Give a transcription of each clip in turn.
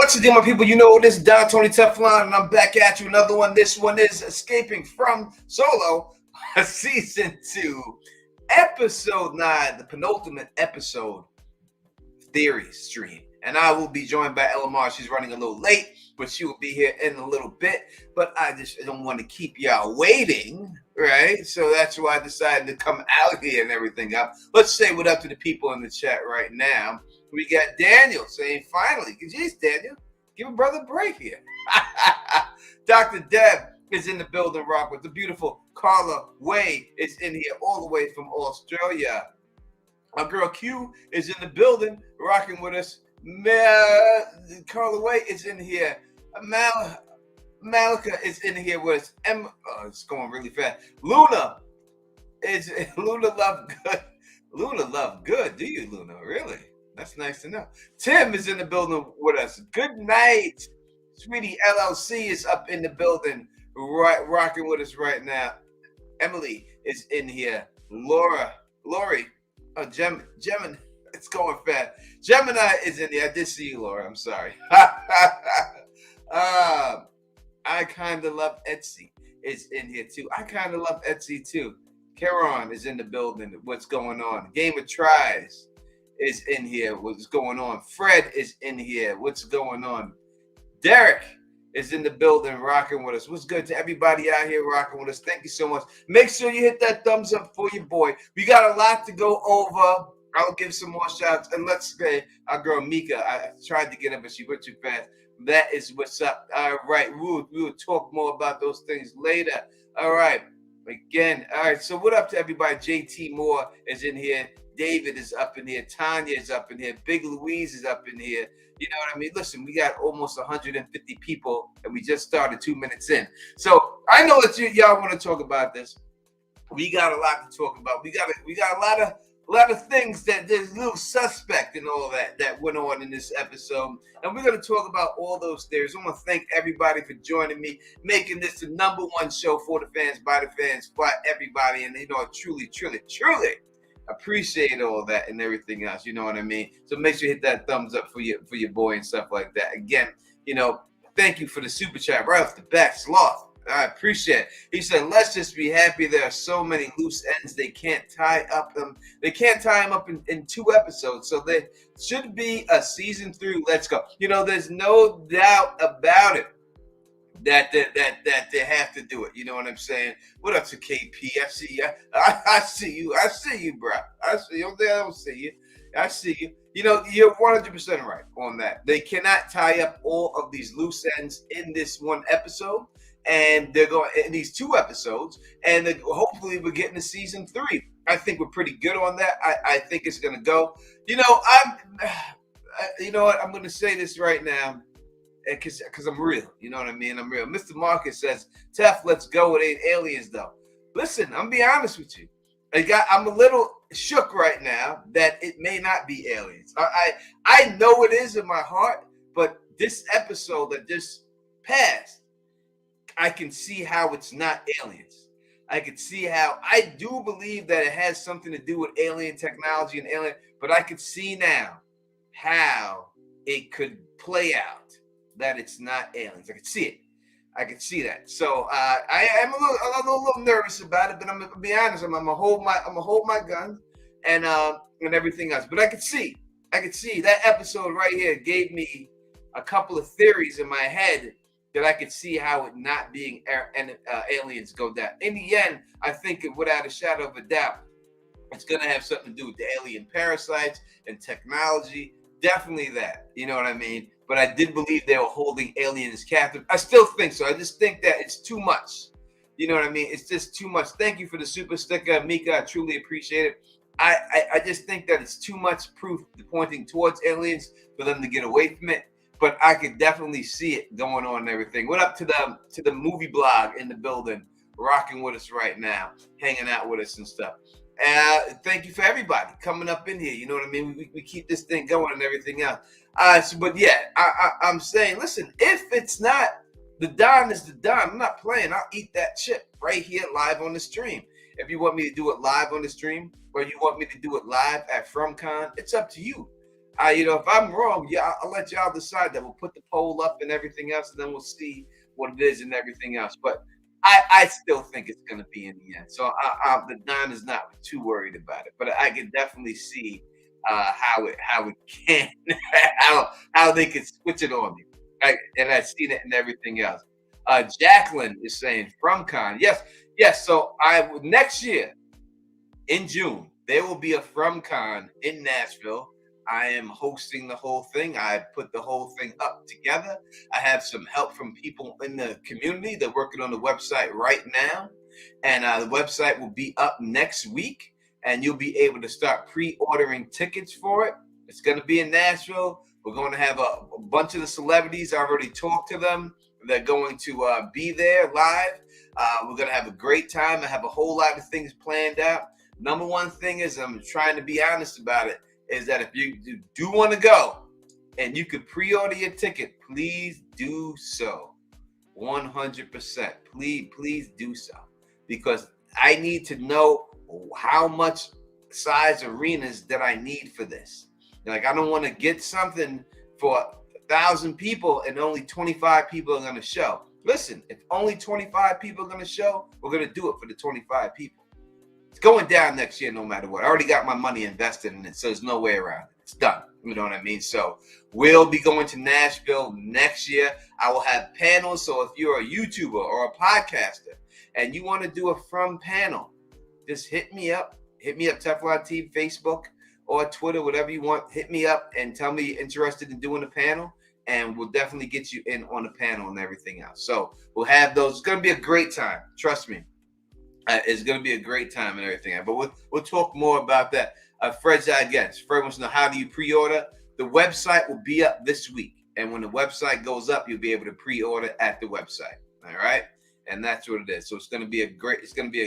What's the deal, my people? You know this is Don Tony Teflon, and I'm back at you. Another one. This one is Escaping from Solo, Season 2, Episode 9, the penultimate episode, Theory Stream. And I will be joined by Elamar. She's running a little late, but she will be here in a little bit. But I just don't want to keep y'all waiting, right? So that's why I decided to come out here and everything up. Let's say what up to the people in the chat right now. We got Daniel saying, finally, geez, Daniel, give a brother a break here. Dr. Deb is in the building, rock with the beautiful Carla Way is in here all the way from Australia. Our girl Q is in the building, rocking with us. Carla Way is in here. Malika is in here with us. It's going really fast. Luna love good. Luna love good. Do you, Luna? Really? That's nice to know. Tim is in the building with us. Good night. Sweetie LLC is up in the building, right, rocking with us right now. Emily is in here. Lori, Gemini, it's going fast. Gemini is in here. I did see you, Laura. I'm sorry. I kind of love Etsy is in here too. I kind of love Etsy too. Karon is in the building. What's going on? Game of Tries is in here. What's going on? Fred is in here. What's going on? Derek is in the building rocking with us. What's good to everybody out here rocking with us? Thank you so much. Make sure you hit that thumbs up for your boy. We got a lot to go over. I'll give some more shouts. And let's say our girl Mika. I tried to get her, but she went too fast. That is what's up. All right. We will talk more about those things later. All right. Again. All right. So what up to everybody? JT Moore is in here. David is up in here. Tanya is up in here. Big Louise is up in here. You know what I mean? Listen, we got almost 150 people, and we just started 2 minutes in. So I know that y'all want to talk about this. We got a lot to talk about. We got a lot of things that there's a little suspect and all that went on in this episode, and we're going to talk about all those theories. I want to thank everybody for joining me, making this the #1 show for the fans, by the fans, by everybody, and truly appreciate all that and everything else. You know what I mean? So make sure you hit that thumbs up for your boy and stuff like that. Again, thank you for the super chat right off the bat, Sloth. I appreciate it. He said, let's just be happy there are so many loose ends they can't tie them. They can't tie them up in 2 episodes. So there should be a season 3. Let's go. There's no doubt about it that they have to do it. You know what I'm saying? What up to KP? I see you. I see you. I see you, bro. I see you. I don't see you. I see you. You're 100% right on that. They cannot tie up all of these loose ends in this 1 episode. And they're going in these 2 episodes, and hopefully we're getting to season 3. I think we're pretty good on that. I think it's going to go. You know what? I'm going to say this right now because I'm real. You know what I mean? I'm real. Mr. Marcus says, Tef, let's go. It ain't aliens, though. Listen, I'm be honest with you. I'm a little shook right now that it may not be aliens. I know it is in my heart, but this episode that just passed, I can see how it's not aliens. I can see how I do believe that it has something to do with alien technology and alien, but I could see now how it could play out that it's not aliens. I could see it. I could see that. So I am a little nervous about it, but I'm gonna be honest. I'm gonna hold my gun and everything else. But I could see that episode right here gave me a couple of theories in my head that I could see how it not being aliens go down. In the end, I think without a shadow of a doubt, it's going to have something to do with the alien parasites and technology. Definitely that. You know what I mean? But I did believe they were holding aliens captive. I still think so. I just think that it's too much. You know what I mean? It's just too much. Thank you for the super sticker, Mika. I truly appreciate it. I just think that it's too much proof pointing towards aliens for them to get away from it. But I could definitely see it going on and everything. What up to the movie blog in the building, rocking with us right now, hanging out with us and stuff. Thank you for everybody coming up in here. You know what I mean? We keep this thing going and everything else. But yeah, I'm saying, listen, if it's not the Don is the Don, I'm not playing. I'll eat that chip right here live on the stream. If you want me to do it live on the stream or you want me to do it live at FromCon, it's up to you. If I'm wrong, yeah, I'll let y'all decide that. We'll put the poll up and everything else, and then we'll see what it is and everything else. But I still think it's going to be in the end. So the Niners not too worried about it, but I can definitely see how it can how they could switch it on me. And I've seen it and everything else. Jacqueline is saying from Con. Yes, yes. So next year in June, there will be a FromCon in Nashville. I am hosting the whole thing. I put the whole thing up together. I have some help from people in the community. They're working on the website right now. And the website will be up next week. And you'll be able to start pre-ordering tickets for it. It's going to be in Nashville. We're going to have a bunch of the celebrities. I already talked to them. They're going to be there live. We're going to have a great time. I have a whole lot of things planned out. Number one thing is, I'm trying to be honest about it, is that if you do want to go and you could pre-order your ticket, please do so. 100%. Please do so. Because I need to know how much size arenas that I need for this. Like, I don't want to get something for 1,000 people and only 25 people are going to show. Listen, if only 25 people are going to show, we're going to do it for the 25 people. It's going down next year no matter what. I already got my money invested in it, so there's no way around it. It's done. You know what I mean? So we'll be going to Nashville next year. I will have panels. So if you're a YouTuber or a podcaster and you want to do a From panel, just hit me up. Hit me up, Teflon Team, Facebook or Twitter, whatever you want. Hit me up and tell me you're interested in doing a panel, and we'll definitely get you in on the panel and everything else. So we'll have those. It's going to be a great time. Trust me. It's going to be a great time and everything. But we'll talk more about that. Fred's again. Fred wants to know, how do you pre-order? The website will be up this week. And when the website goes up, you'll be able to pre-order at the website. All right. And that's what it is. So it's going to be a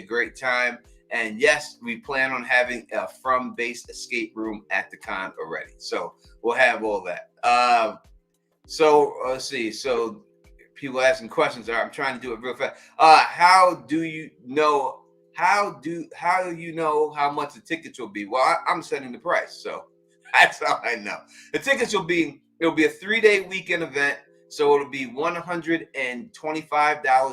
great time. And yes, we plan on having a From-based escape room at the con already. So we'll have all that. So let's see. So people asking questions. I'm trying to do it real fast. How do you know how much the tickets will be? Well, I'm setting the price, so that's how I know. The tickets it'll be a 3-day weekend event, so it'll be $125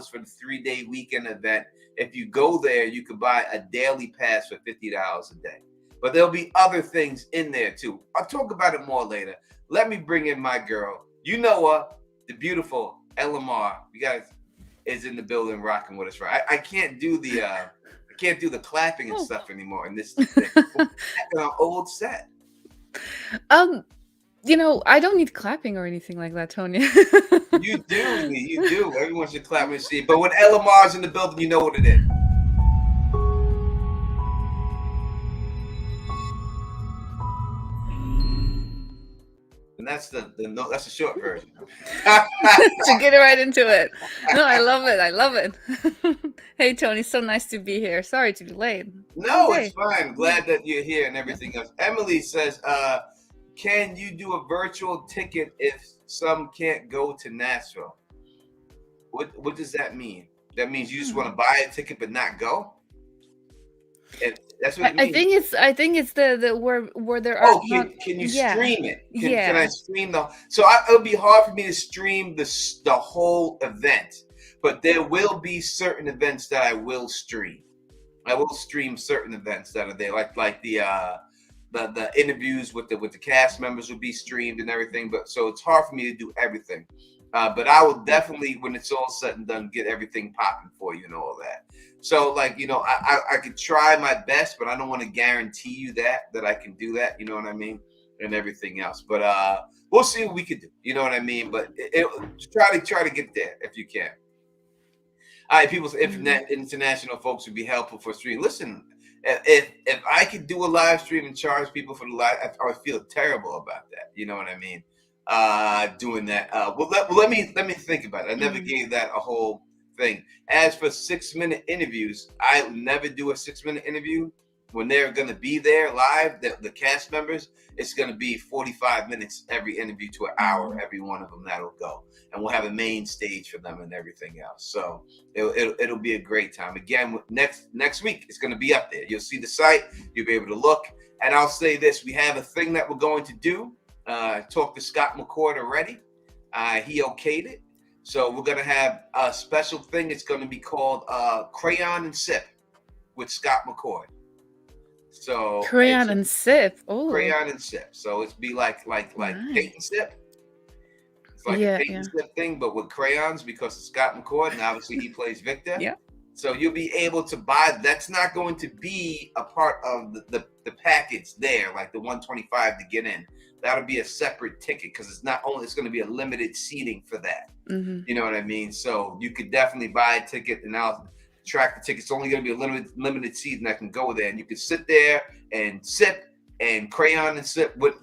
for the 3-day weekend event. If you go there, you could buy a daily pass for $50 a day. But there'll be other things in there too. I'll talk about it more later. Let me bring in my girl. You know her, the beautiful LMR. You guys is in the building rocking with us, right? I can't do the clapping and stuff anymore in this thing. An old set. I don't need clapping or anything like that, Tony. You do. Everyone should clap and see. But when LMR's in the building, you know what it is. And that's the short version. To get right into it. No, I love it. Hey, Tony, so nice to be here. Sorry to be late. No, it's fine. Glad that you're here and everything else. Emily says, can you do a virtual ticket if some can't go to Nashville? What does that mean? That means you just want to buy a ticket but not go? That's what it means. I think it's the where there are. Can you stream it? Can I stream So it'll be hard for me to stream the whole event, but there will be certain events that I will stream. I will stream certain events that are there, like the interviews with the cast members will be streamed and everything. But so it's hard for me to do everything. But I will definitely, when it's all said and done, get everything popping for you and all that. So, I could try my best, but I don't want to guarantee you that I can do that. You know what I mean? And everything else. But we'll see what we can do. You know what I mean? But try to get there if you can. All right, people, international folks would be helpful for stream. Listen, if I could do a live stream and charge people for the live, I would feel terrible about that. You know what I mean? Doing that. Let me think about it. I never gave that a whole thing. As for 6-minute interviews, I would never do a 6-minute interview when they're going to be there live. The cast members, it's going to be 45 minutes every interview to an hour, every one of them that'll go, and we'll have a main stage for them and everything else. So it'll be a great time. Again, next week it's going to be up there. You'll see the site. You'll be able to look. And I'll say this: we have a thing that we're going to do. Talked to Scott McCord already. He okayed it. So we're gonna have a special thing. It's gonna be called Crayon and Sip with Scott McCord. So Crayon and sip. Oh, Crayon and Sip. So it's be like nice. paint and sip. It's like a Yeah, paint yeah, and sip thing, but with crayons because of Scott McCord, and obviously he plays Victor. yeah. So you'll be able to buy. That's not going to be a part of the package there, like the 125 to get in. That'll be a separate ticket because it's not only it's going to be a limited seating for that. Mm-hmm. You know what I mean? So you could definitely buy a ticket, and I'll track the ticket. It's only going to be a limited seating that can go there, and you can sit there and sip and crayon and sip with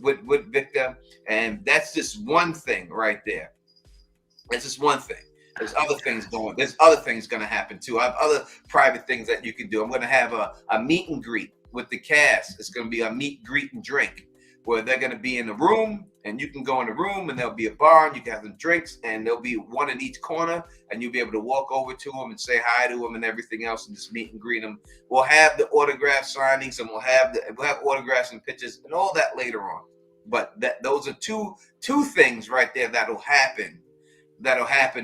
Victor, and that's just one thing right there. That's just one thing. There's other things going. There's other things going to happen too. I have other private things that you can do. I'm going to have a meet and greet with the cast. It's going to be a meet, greet, and drink where they're going to be in the room, and you can go in the room, and there'll be a bar, and you can have some drinks, and there'll be one in each corner, and you'll be able to walk over to them and say hi to them and everything else, and just meet and greet them. We'll have the autograph signings, and we'll have autographs and pictures and all that later on. But those are two things right there that'll happen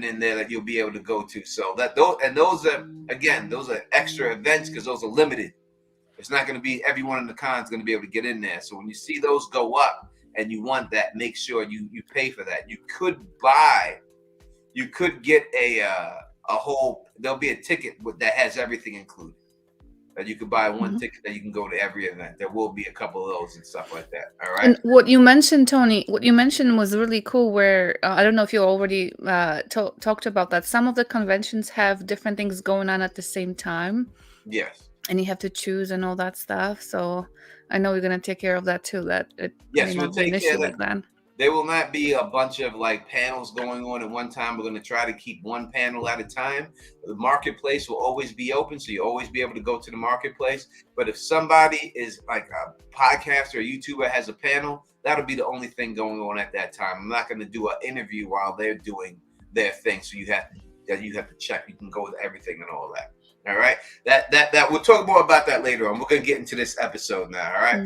in there that you'll be able to go to. So those are extra events because those are limited. It's not going to be everyone in the con is going to be able to get in there. So when you see those go up and you want that, make sure you pay for that. You could get a whole. There'll be a ticket that has everything included. That you could buy one ticket that you can go to every event. There will be a couple of those and stuff like that. All right. And what you mentioned, Tony, was really cool. Where I don't know if you already talked about that. Some of the conventions have different things going on at the same time. Yes. And you have to choose and all that stuff. So I know we're gonna take care of that too. That it yes, may we'll not be an take care issue of like that. There will not be a bunch of like panels going on at one time. We're going to try to keep one panel at a time. The marketplace will always be open, so you'll always be able to go to the marketplace. But if somebody is like a podcaster or YouTuber has a panel, that'll be the only thing going on at that time. I'm not going to do an interview while they're doing their thing, so you have to check. You can go with everything and all that. All right, that we'll talk more about that later on. We're gonna get into this episode now. All right,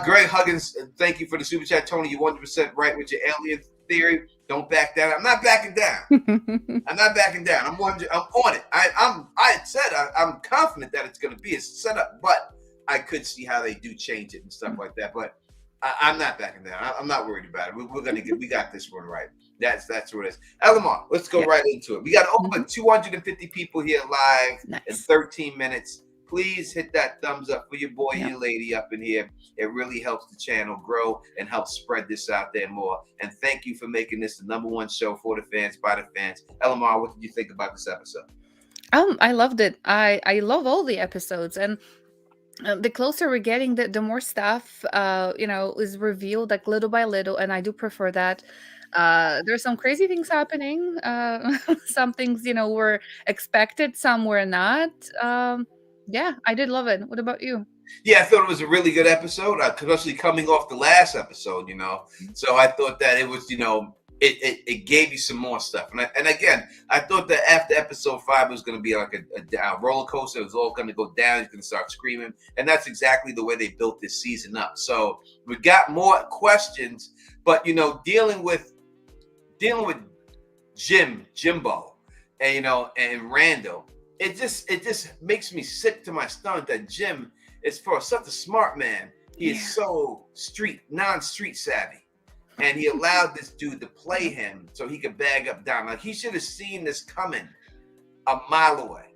Greg Huggins, thank you for the super chat, Tony. You're 100% right with your alien theory. Don't back down. I'm not backing down. I'm not backing down. I'm on it. I'm confident that it's gonna be a setup, but I could see how they do change it and stuff like that. But I'm not backing down. I'm not worried about it. We got this one right. That's what it is. Elamar, let's go right into it. We got over 250 people here live in 13 minutes. Please hit that thumbs up for your boy and your lady up in here. It really helps the channel grow and helps spread this out there more. And thank you for making this the #1 show for the fans, by the fans. Elamar, what did you think about this episode? I loved it. I love all the episodes, and the closer we're getting, the more stuff is revealed, like little by little, and I do prefer that. There's some crazy things happening. Some things were expected, some were not. Yeah, I did love it. What about you? Yeah, I thought it was a really good episode, especially coming off the last episode, So I thought that it was, it gave you some more stuff. And again, I thought that after episode 5, it was going to be like a roller coaster. It was all going to go down. He's going to start screaming. And that's exactly the way they built this season up. So we got more questions, but, dealing with Jimbo, and, and Randall, it just makes me sick to my stomach that Jim is for such a smart man. He is so non-street savvy. And he allowed this dude to play him so he could bag up Dom. Like, he should have seen this coming a mile away.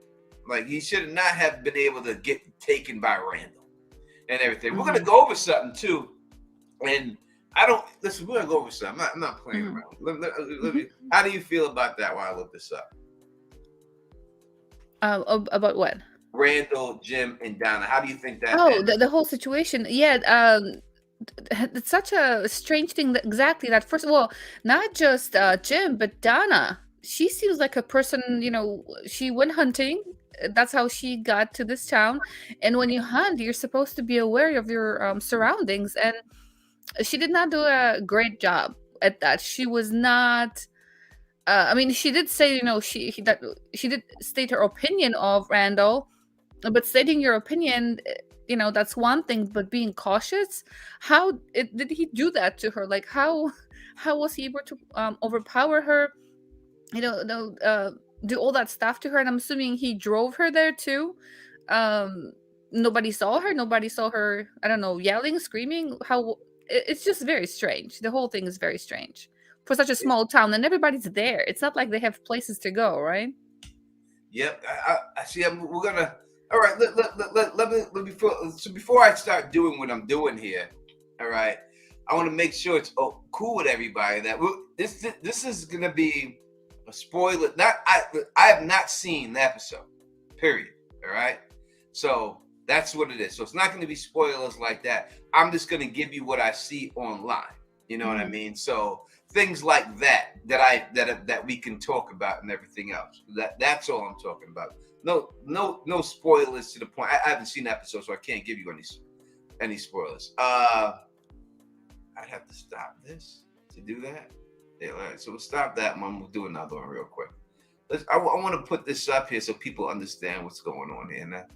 Like, he should not have been able to get taken by Randall and everything. We're going to go over something, too. And we're going to go over something. I'm not playing around. Let me, how do you feel about that while I look this up? About what? Randall, Jim, and Donna. How do you think that? Oh, the whole situation. Yeah. It's such a strange thing that first of all, not just Jim, but Donna. She seems like a person, she went hunting. That's how she got to this town. And when you hunt, you're supposed to be aware of your surroundings. And she did not do a great job at that. She was not. She did say, she did state her opinion of Randall, but stating your opinion, that's one thing, but being cautious, did he do that to her? Like, how was he able to overpower her, you know no do all that stuff to her? And I'm assuming he drove her there too. um nobody saw her, I don't know, yelling, screaming. It's just very strange. The whole thing is very strange for such a small town, and everybody's there. It's not like they have places to go, right? Yep. I see. We're gonna. All right. Let me. So before I start doing what I'm doing here, all right, I want to make sure it's cool with everybody that this is gonna be a spoiler. I have not seen the episode. Period. All right. So that's what it is. So it's not going to be spoilers like that. I'm just going to give you what I see online. You know what I mean? So things like that we can talk about and everything else. That's all I'm talking about. No spoilers to the point. I haven't seen the episode, so I can't give you any spoilers. I'd have to stop this to do that. Yeah, all right. So we'll stop that one. We'll do another one real quick. I want to put this up here so people understand what's going on here now.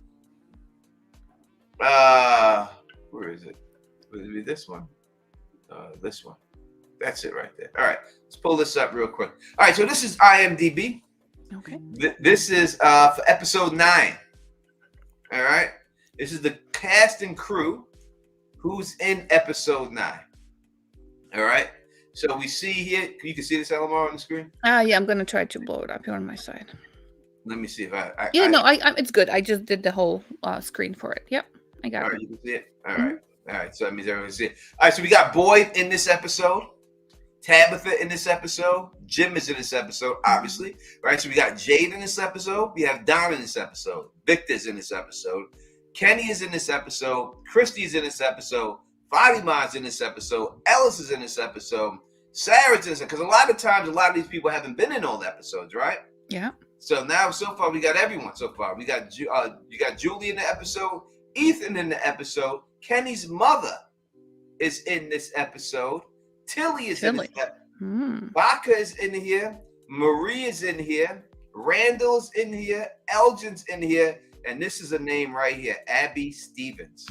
Where is it? Would it be this one? This one. That's it right there. All right, let's pull this up real quick. All right, so this is IMDb. Okay. This is for episode 9. All right, this is the cast and crew who's in episode 9. All right, so we see here. You can see this, Elamar, on the screen. Yeah, I'm gonna try to blow it up here on my side. Let me see if I it's good. I just did the whole screen for it. Yep, I got all it. right, you can see it. All right. All right, so that means everyone can see it. All right, so we got Boyd in this episode, Tabitha in this episode, Jim is in this episode, obviously. Right, so we got Jade in this episode, we have Don in this episode, Victor's in this episode, Kenny is in this episode, Christy's in this episode, Fatima's in this episode, Ellis is in this episode, Sarah's in this, because a lot of times, a lot of these people haven't been in all the episodes, right? Yeah. So now, so far, we got everyone so far. We got you got Julie in the episode, Ethan in the episode, Kenny's mother is in this episode, Tilly is in this episode, Baca is in here, Marie is in here, Randall's in here, Elgin's in here, and this is a name right here, Abby Stevens.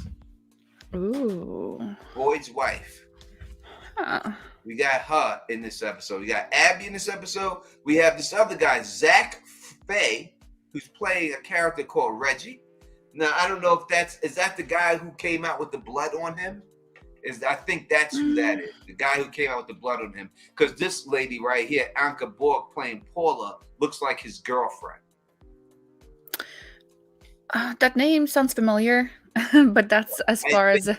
Ooh. Boyd's wife. Huh. We got her in this episode. We got Abby in this episode. We have this other guy, Zach Faye, who's playing a character called Reggie. Now, I don't know if is that the guy who came out with the blood on him? I think that's who that is. The guy who came out with the blood on him. Because this lady right here, Anka Borg playing Paula, looks like his girlfriend. That name sounds familiar, but that's as far as... I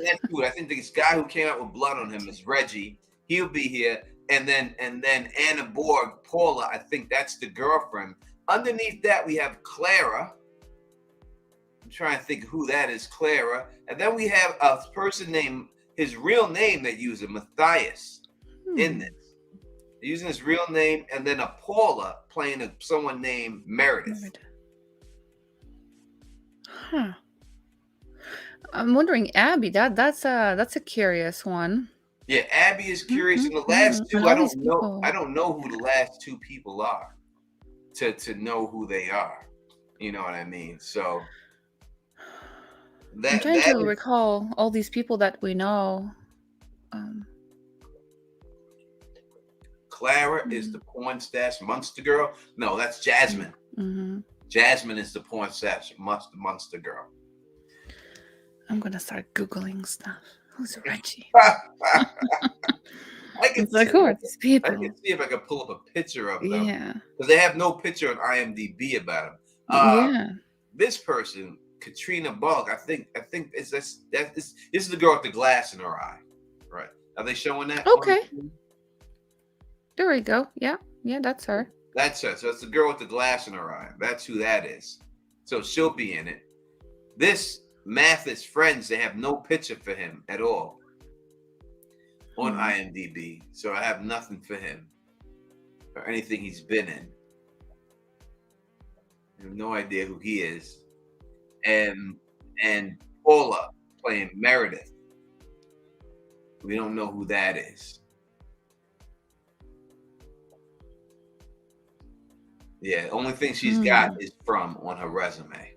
think this guy who came out with blood on him is Reggie. He'll be here. And then Anna Borg, Paula, I think that's the girlfriend. Underneath that, we have Clara. I'm trying to think who that is, Clara. And then we have a person named, his real name they use it, Matthias, in this. They're using his real name, and then a Paula playing someone named Meredith. Huh. I'm wondering, Abby, that's a curious one. Yeah, Abby is curious. And the last two, I don't know who the last two people are to know who they are. You know what I mean? So I'm trying to recall all these people that we know. Clara is the porn stash Munster girl. No, that's Jasmine. Jasmine is the porn stash Munster girl. I'm gonna start Googling stuff. Who's Reggie? I can see if I can pull up a picture of them. Yeah, because they have no picture on IMDb about them. This person, Katrina Bug, I think this is the girl with the glass in her eye, right? Are they showing that? Okay, there we go. Yeah, that's her. That's her. So it's the girl with the glass in her eye. That's who that is. So she'll be in it. This Mathis friends, they have no picture for him at all on IMDb. So I have nothing for him or anything he's been in. I have no idea who he is. And Paula playing Meredith. We don't know who that is. Yeah, the only thing she's got is on her resume.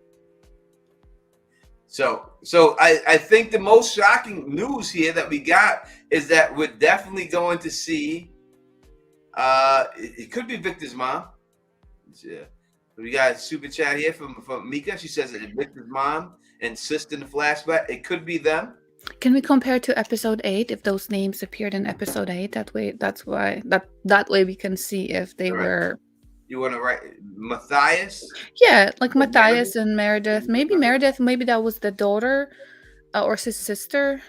So I think the most shocking news here that we got is that we're definitely going to see. It could be Victor's mom. Yeah. We got a super chat here from Mika. She says that Victor's mom and sister in the flashback. It could be them. Can we compare to episode 8 if those names appeared in episode 8? That way, that way we can see if they All right. were. You want to write Matthias? Yeah, like Or Matthias and Meredith. Maybe Meredith. Maybe that was the daughter, or his sister.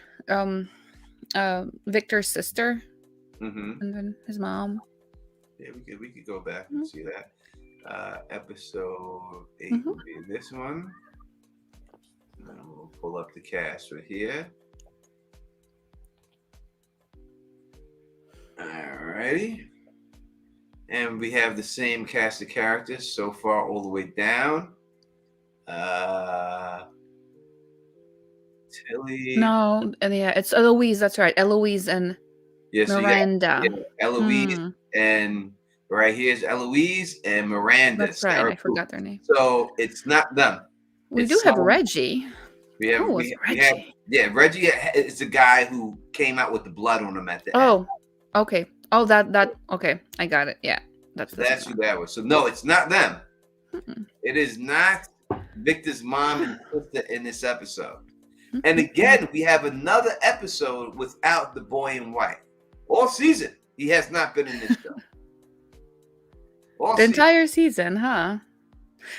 Victor's sister, Mm-hmm. and then his mom. Yeah, we could go back and see that. Episode 8 Mhm. would be this one. And we'll pull up the cast right here. Alrighty. And we have the same cast of characters so far all the way down. Tilly. No, and yeah, it's Eloise. That's right, Eloise and Yeah, so you got Miranda. Eloise and right here's Eloise and Miranda. That's right. I forgot their name. So it's not them. We It's do have someone- Reggie. We have, Who was Reggie? Reggie is the guy who came out with the blood on him at the end. Oh, okay. Oh, that. Okay, I got it. Yeah, that's That's who that was. So no, it's not them. Mm-mm. It is not Victor's mom and sister in this episode. And again, we have another episode without the boy in white. All season, he has not been in this show. The entire season, huh?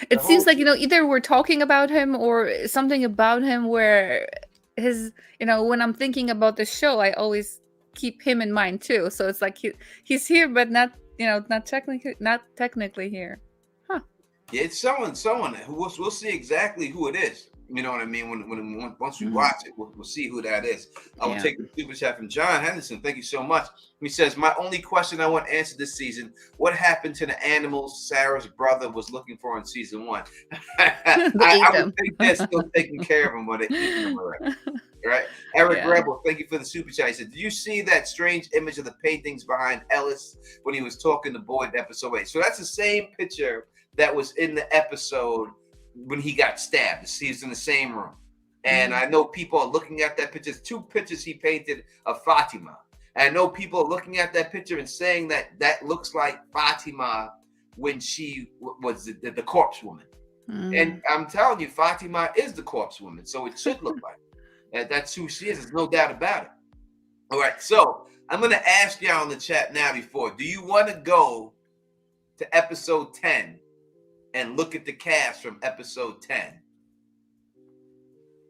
It seems like, either we're talking about him or something about him where his, when I'm thinking about the show, I always keep him in mind too. So it's like he's here, but not technically here. Huh. Yeah, it's someone who we'll see exactly who it is. You know what I mean? When once we watch it, we'll see who that is. I will take the super chat from John Henderson. Thank you so much. He says, my only question I want answered this season, what happened to the animals Sarah's brother was looking for in season 1? I would think they're still taking care of them, but they're eating them already. Right? Eric Rebel, thank you for the super chat. He said, did you see that strange image of the paintings behind Ellis when he was talking to Boyd in episode 8? So that's the same picture that was in the episode when he got stabbed. He was in the same room. And I know people are looking at that picture. There's 2 pictures he painted of Fatima. And I know people are looking at that picture and saying that looks like Fatima when she was the corpse woman. And I'm telling you, Fatima is the corpse woman. So it should look like it. That's who she is. There's no doubt about it. All right. So I'm going to ask y'all in the chat now before. Do you want to go to episode 10 and look at the cast from episode 10?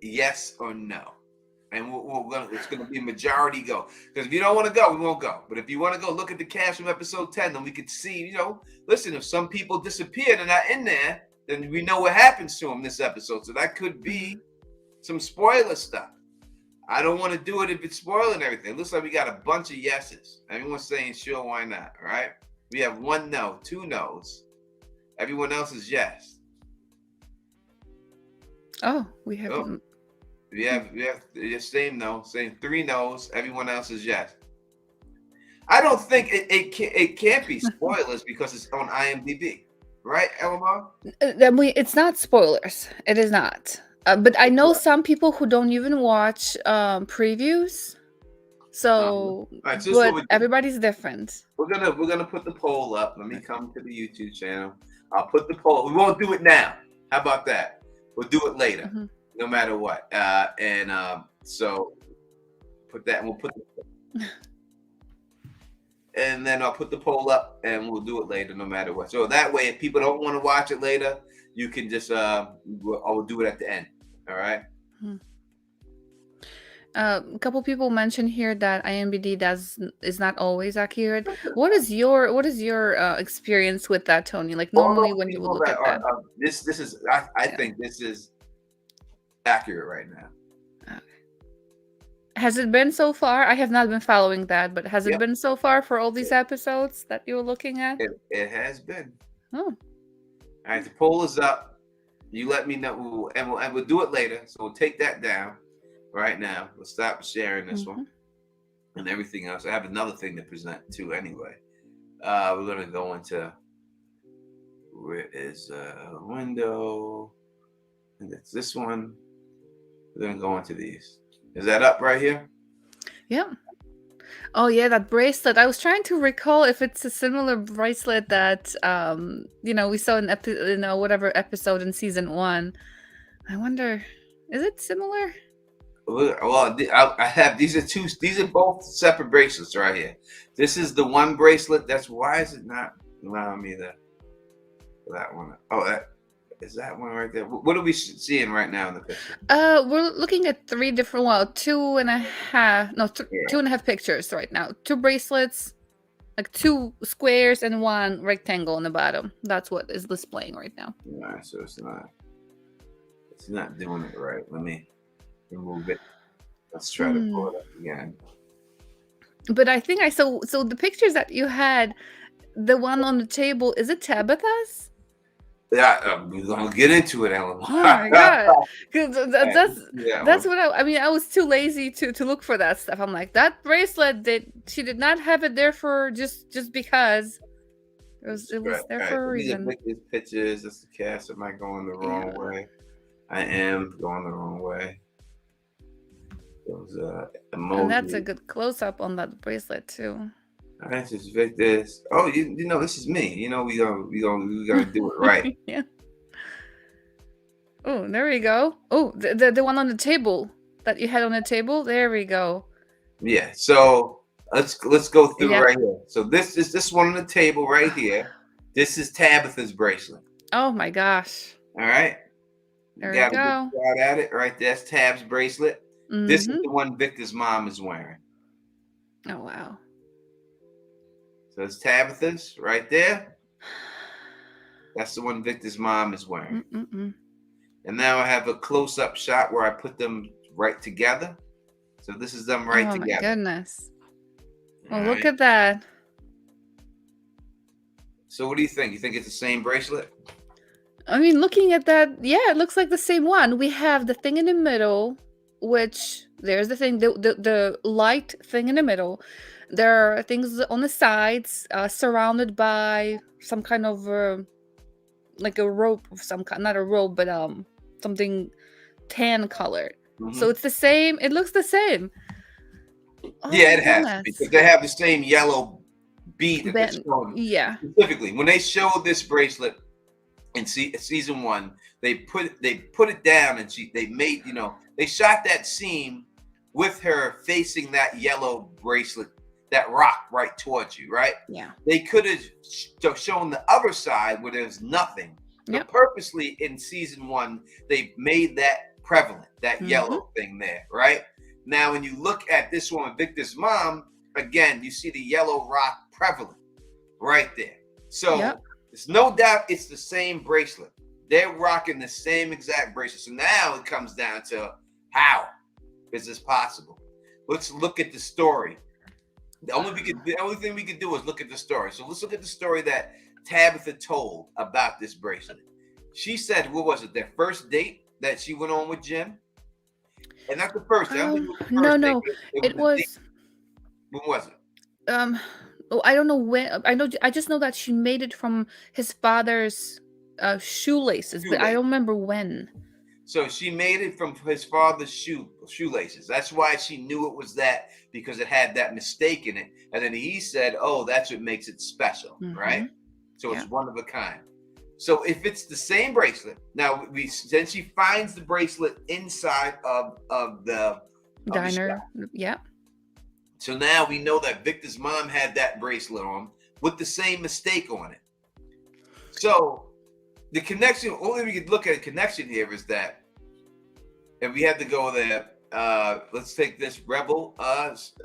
Yes or no? And it's going to be majority go. Because if you don't want to go, we won't go. But if you want to go look at the cast from episode 10, then we could see, listen, if some people disappeared and not in there, then we know what happens to them this episode. So that could be some spoiler stuff. I don't want to do it if it's spoiling everything. It looks like we got a bunch of yeses. Everyone's saying, sure, why not? All right. We have 1 no, 2 no's. Everyone else is yes. Oh, we have. Oh. We have the same no, same 3 no's. Everyone else is yes. I don't think it can't be spoilers because it's on IMDb, right, Elamar? It's not spoilers. It is not. But I know some people who don't even watch previews. So, right, so but everybody's different. We're gonna put the poll up. Let me come to the YouTube channel. I'll put the poll. We won't do it now. How about that? We'll do it later, no matter what. So put that, and we'll put. And then I'll put the poll up, and we'll do it later, no matter what. So that way, if people don't want to watch it later, you can just we'll do it at the end. All right. A couple people mentioned here that IMDb is not always accurate. What is your experience with that, Tony? Like normally when you would look at that. This is I think this is accurate right now. Has it been so far? I have not been following that, but has it been so far for all these episodes that you were looking at? It has been. Oh. All right, the poll is up. You let me know, and we'll do it later. So we'll take that down right now. We'll stop sharing this one and everything else. I have another thing to present too. Anyway, we're gonna go into where is window, and it's this one. We're gonna go into these. Is that up right here? Yeah. Oh yeah, that bracelet. I was trying to recall if it's a similar bracelet that we saw in whatever episode in season 1. I wonder, is it similar? Well, I have these are two. These are both separate bracelets right here. This is the one bracelet. Why is it not allowing me to that one? Oh, that is that one right there. What are we seeing right now in the picture? We're looking at 3 different, well, 2.5, no, Yeah. 2.5 pictures right now. 2 bracelets, like 2 squares and 1 rectangle on the bottom. That's what is displaying right now. All right, so it's not doing it right. Let me remove it. Let's try to pull it up again. But I think I saw, so the pictures that you had, the one on the table, is it Tabitha's? Yeah, we're gonna get into it, Ellen. Oh my god! 'Cause Yeah, that's what I mean. I was too lazy to look for that stuff. I'm like, that bracelet, she did not have it there for just because. It was there for a These are reason. Vicky's pictures. That's the cast. Am I going the wrong way? I am going the wrong way. Those emojis. And that's a good close up on that bracelet too. All right, this is Victor's. Oh, you know, this is me. You know, we gonna do it right. Yeah. Oh, there we go. Oh, the one on the table that you had on the table. There we go. Yeah. So let's go through Yeah. right here. So this one on the table right here. This is Tabitha's bracelet. Oh my gosh. All right. There Got we a go. good shot at it right there. That's Tab's bracelet. This is Mhm. the one Victor's mom is wearing. Oh wow. So it's Tabitha's right there. That's the one Victor's mom is wearing. Mm-mm-mm. And now I have a close-up shot where I put them right together. So this is them right Oh together. my goodness. All Oh, look right. at that. So what do you think? You think it's the same bracelet? I mean, looking at that, yeah, it looks like the same one. We have the thing in the middle, which there's the thing, the light thing in the middle. There are things on the sides, surrounded by some kind of like a rope of some kind, not a rope, but something tan colored. So it's the same. It looks the same. Oh, Yeah, it my has to be, goodness. because they have the same yellow bead that they're showing. Yeah. Specifically, when they showed this bracelet in season 1, they put it down, and they made, they shot that scene with her facing that yellow bracelet, that rock right towards you, right? Yeah. They could have shown the other side where there's nothing. Yep. But purposely in season 1, they made that prevalent, that yellow thing there, right? Now, when you look at this one with Victor's mom, again, you see the yellow rock prevalent right there. So there's no doubt it's the same bracelet. They're rocking the same exact bracelet. So now it comes down to, how is this possible? Let's look at the story. The only thing we could do is look at the story. So let's look at the story that Tabitha told about this bracelet. She said, what was it, their first date that she went on with Jim? And not the first. I don't think it was the first no, date. it was. When was it? Oh, I don't know when. I just know that she made it from his father's shoelaces, but I don't remember when. So she made it from his father's shoelaces. That's why she knew it was that, because it had that mistake in it. And then he said, "Oh, that's what makes it special, right? So it's one of a kind." So if it's the same bracelet, now then she finds the bracelet inside of the diner. Yeah. So now we know that Victor's mom had that bracelet on with the same mistake on it. So the connection, only we could look at a connection here is that, and we had to go there. Let's take this Rebel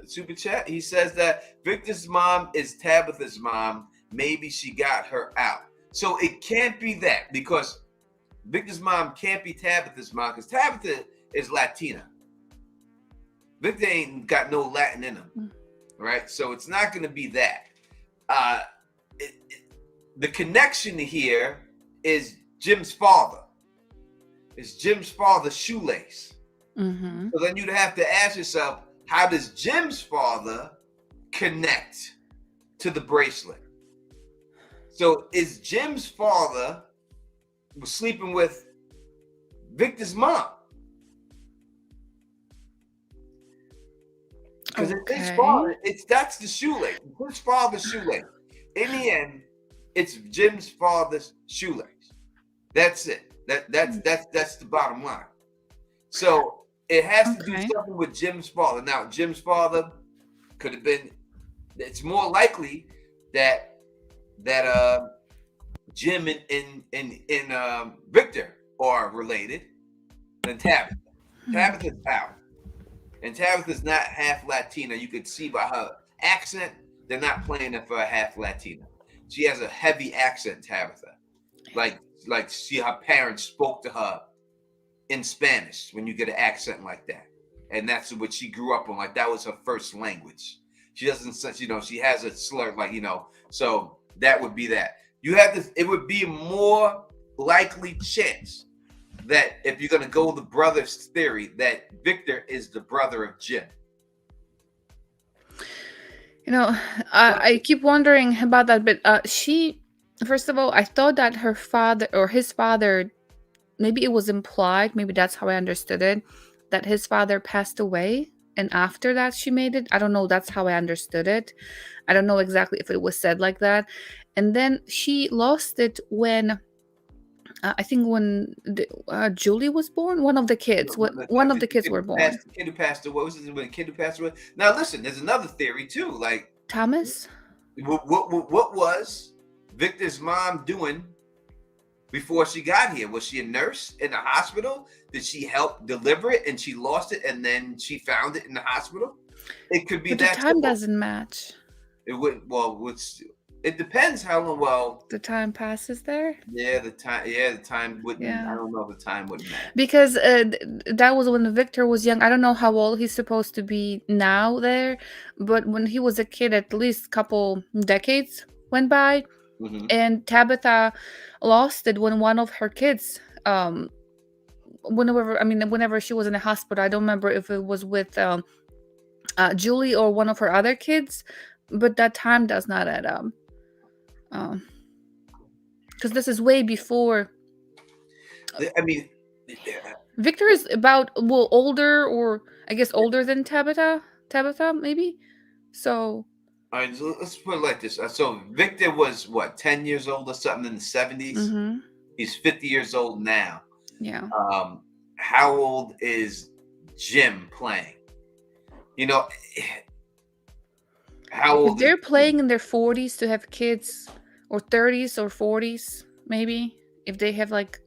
super chat. He says that Victor's mom is Tabitha's mom. Maybe she got her out. So it can't be that, because Victor's mom can't be Tabitha's mom, because Tabitha is Latina. Victor ain't got no Latin in him, right? So it's not going to be that. The connection here is Jim's father. It's Jim's father's shoelace. So then you'd have to ask yourself, how does Jim's father connect to the bracelet? So is Jim's father was sleeping with Victor's mom? Because his Okay. father, that's the shoelace. His father's shoelace. In the end, it's Jim's father's shoelace. That's it. That's the bottom line. So it has to do Okay. something with Jim's father. Now, Jim's father could have been. It's more likely that Jim and Victor are related than Tabitha. Hmm. Tabitha's out, and Tabitha's not half Latina. You could see by her accent, they're not playing her for a half Latina. She has a heavy accent, Tabitha. Like her parents spoke to her in Spanish when you get an accent like that. And that's what she grew up on. Like that was her first language. She doesn't, she has a slur, so that would be that. You have this, it would be a more likely chance that if you're going to go the brothers theory, that Victor is the brother of Jim. You know, I keep wondering about that, but first of all, I thought that her father or his father, maybe it was implied, maybe that's how I understood it, that his father passed away. And after that, she made it. I don't know. That's how I understood it. I don't know exactly if it was said like that. And then she lost it when I think when Julie was born, one of the kids, one of the kids were born. The kid who passed away. What was it? When the kid who passed away? Now listen, there's another theory too. Like, Thomas? what was Victor's mom doing before she got here? Was she a nurse in the hospital? Did she help deliver it and she lost it and then she found it in the hospital? It could be But the that time doesn't match. It would. It depends how long. Well, The time passes there. yeah, the time wouldn't. I Yeah. don't know if the time wouldn't matter. Because that was when Victor was young. I don't know how old he's supposed to be now there, but when he was a kid, at least couple decades went by, Mm-hmm. and Tabitha lost it when one of her kids, whenever she was in the hospital. I don't remember if it was with Julie or one of her other kids, but that time does not add up. Because this is way before. I mean, yeah. Victor is about older, or I guess older than Tabitha. Tabitha maybe. So All right, so let's put it like this. So Victor was what, 10 years old or something in the 70s. mm-hmm. He's 50 years old now. Yeah. How old is Jim playing? How If old? they're playing in their 40s to have kids, or 30s or 40s, maybe if they have like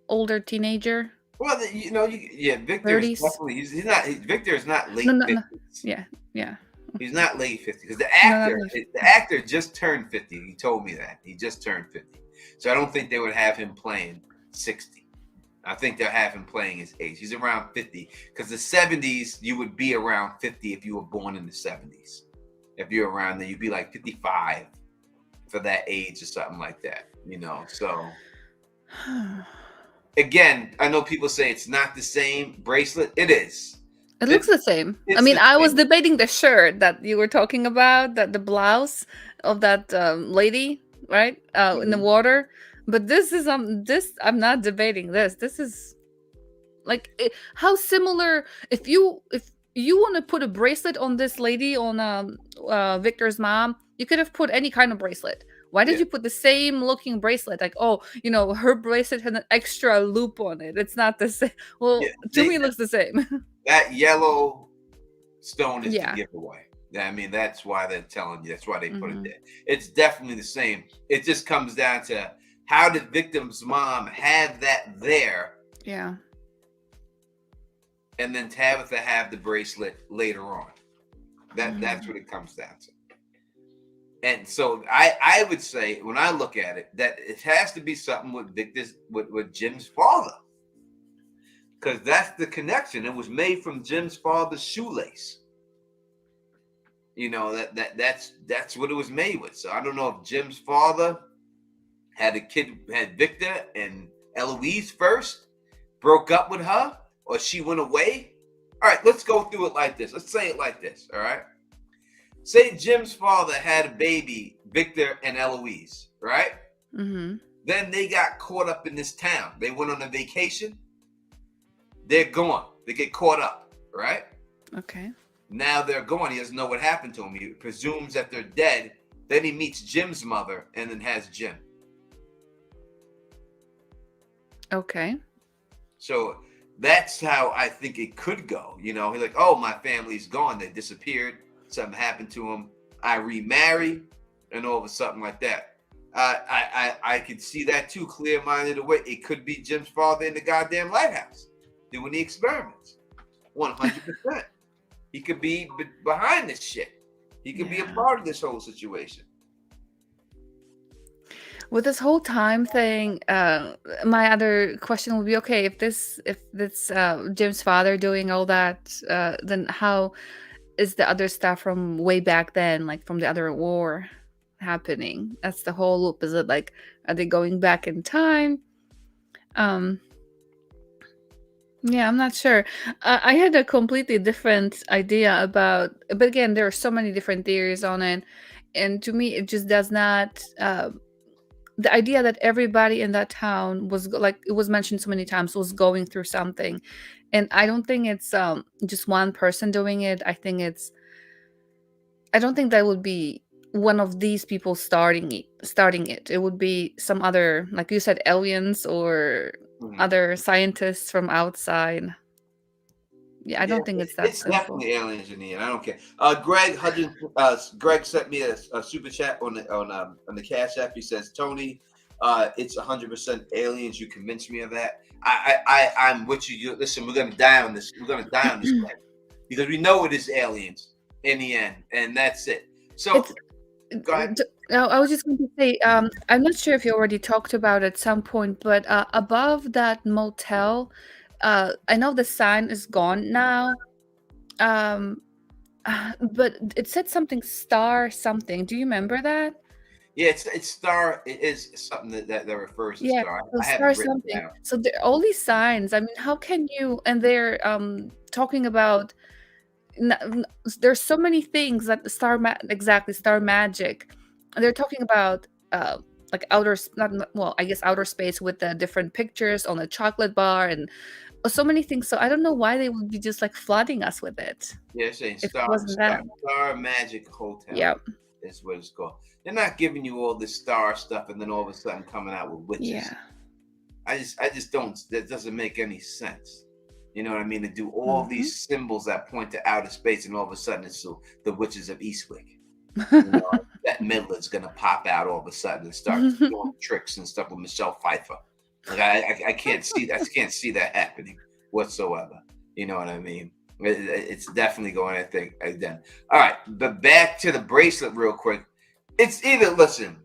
older teenager. Well, Victor is 30s. definitely Victor is not late No. 50s. Yeah. He's not late 50s because No, not late 50s. the actor just turned 50. He told me that. He just turned 50. So I don't think they would have him playing 60. I think they'll have him playing his age. He's around 50 because the 70s, you would be around 50 if you were born in the 70s. If you're around there, you'd be like 55 for that age or something like that, so again, I know people say it's not the same Bracelet. It is. It looks the same. I mean, I was debating the shirt that you were talking about, that the blouse of that lady, right, in the water. But this is I'm not debating this. This is like how similar. If you want to put a bracelet on this lady, on Victor's mom, you could have put any kind of bracelet. Why did you put the same looking bracelet? Like, her bracelet had an extra loop on it. It's not the same. Well, to me, it looks the same. That yellow stone is the giveaway. I mean, that's why they're telling you. That's why they put it there. It's definitely the same. It just comes down to how did victim's mom have that there? Yeah. And then Tabitha have the bracelet later on. That's what it comes down to. And so I would say, when I look at it, that it has to be something with Jim's father. Because that's the connection. It was made from Jim's father's shoelace. That's what it was made with. So I don't know if Jim's father had Victor and Eloise first, broke up with her, or she went away. All right, let's go through it like this. Let's say it like this, all right? Say Jim's father had a baby, Victor and Eloise, right? Mm-hmm. Then they got caught up in this town. They went on a vacation. They're gone. They get caught up, right? Okay. Now they're gone. He doesn't know what happened to them. He presumes that they're dead. Then he meets Jim's mother and then has Jim. Okay. So that's how I think it could go. He's like, oh, my family's gone. They disappeared. Something happened to them. I remarry, and all of a sudden like that. I could see that too, clear-minded away. It could be Jim's father in the goddamn lighthouse doing the experiments. 100%. He could be behind this shit. He could be a part of this whole situation. With this whole time thing, my other question would be, okay, if this Jim's father doing all that, then how is the other stuff from way back then, like from the other war, happening? That's the whole loop. Is it like, are they going back in time? Yeah, I'm not sure. I had a completely different idea about, but again, there are so many different theories on it, and to me, it just does not. The idea that everybody in that town was like it was mentioned so many times was going through something, and I don't think it's just one person doing it. I don't think that would be one of these people starting it. It would be some other, like you said, aliens or other scientists from outside. Yeah, I don't think it's that It's simple. definitely aliens in the end. I don't care. Greg sent me a super chat on the Cash App. He says, Tony, it's 100% aliens. You convinced me of that. I'm with you. Listen, we're gonna die on this. We're gonna die on this planet because we know it is aliens in the end, and that's it. So, go ahead. No, I was just going to say, I'm not sure if you already talked about it at some point, but above that motel, I know the sign is gone now, but it said something star something. Do you remember that? Yeah, it's star. It is something that refers to Yeah, star. so I have it star written something. down. So there all these signs. I mean, how can you? And they're talking about. There's so many things that the exactly star magic. They're talking about like well, I guess outer space with the different pictures on a chocolate bar and so many things. So I don't know why they would be just like flooding us with it Yeah, it's saying if it wasn't that. Star Magic Hotel Yeah, is what it's called. They're not giving you all this star stuff and then all of a sudden coming out with witches. yeah. I just don't. That doesn't make any sense. You know what I mean? To do all these symbols that point to outer space, and all of a sudden it's the witches of Eastwick. That Midland's gonna pop out all of a sudden and start doing tricks and stuff with Michelle Pfeiffer. Like I can't see that. I can't see that happening whatsoever. You know what I mean? It's definitely going. I think then. All right, but back to the bracelet real quick. It's either listen.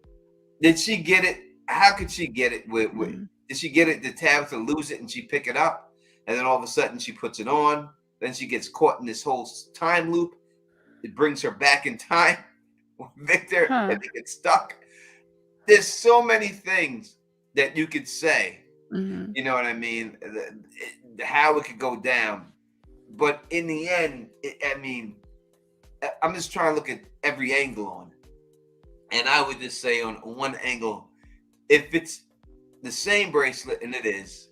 Did she get it? How could she get it? Did she get it? Did Tabitha lose it and she pick it up? And then all of a sudden she puts it on. Then she gets caught in this whole time loop. It brings her back in time with Victor and they get stuck. There's so many things that you could say. You know what I mean? How it could go down. But in the end, I mean, I'm just trying to look at every angle on it. And I would just say on one angle, if it's the same bracelet, and it is,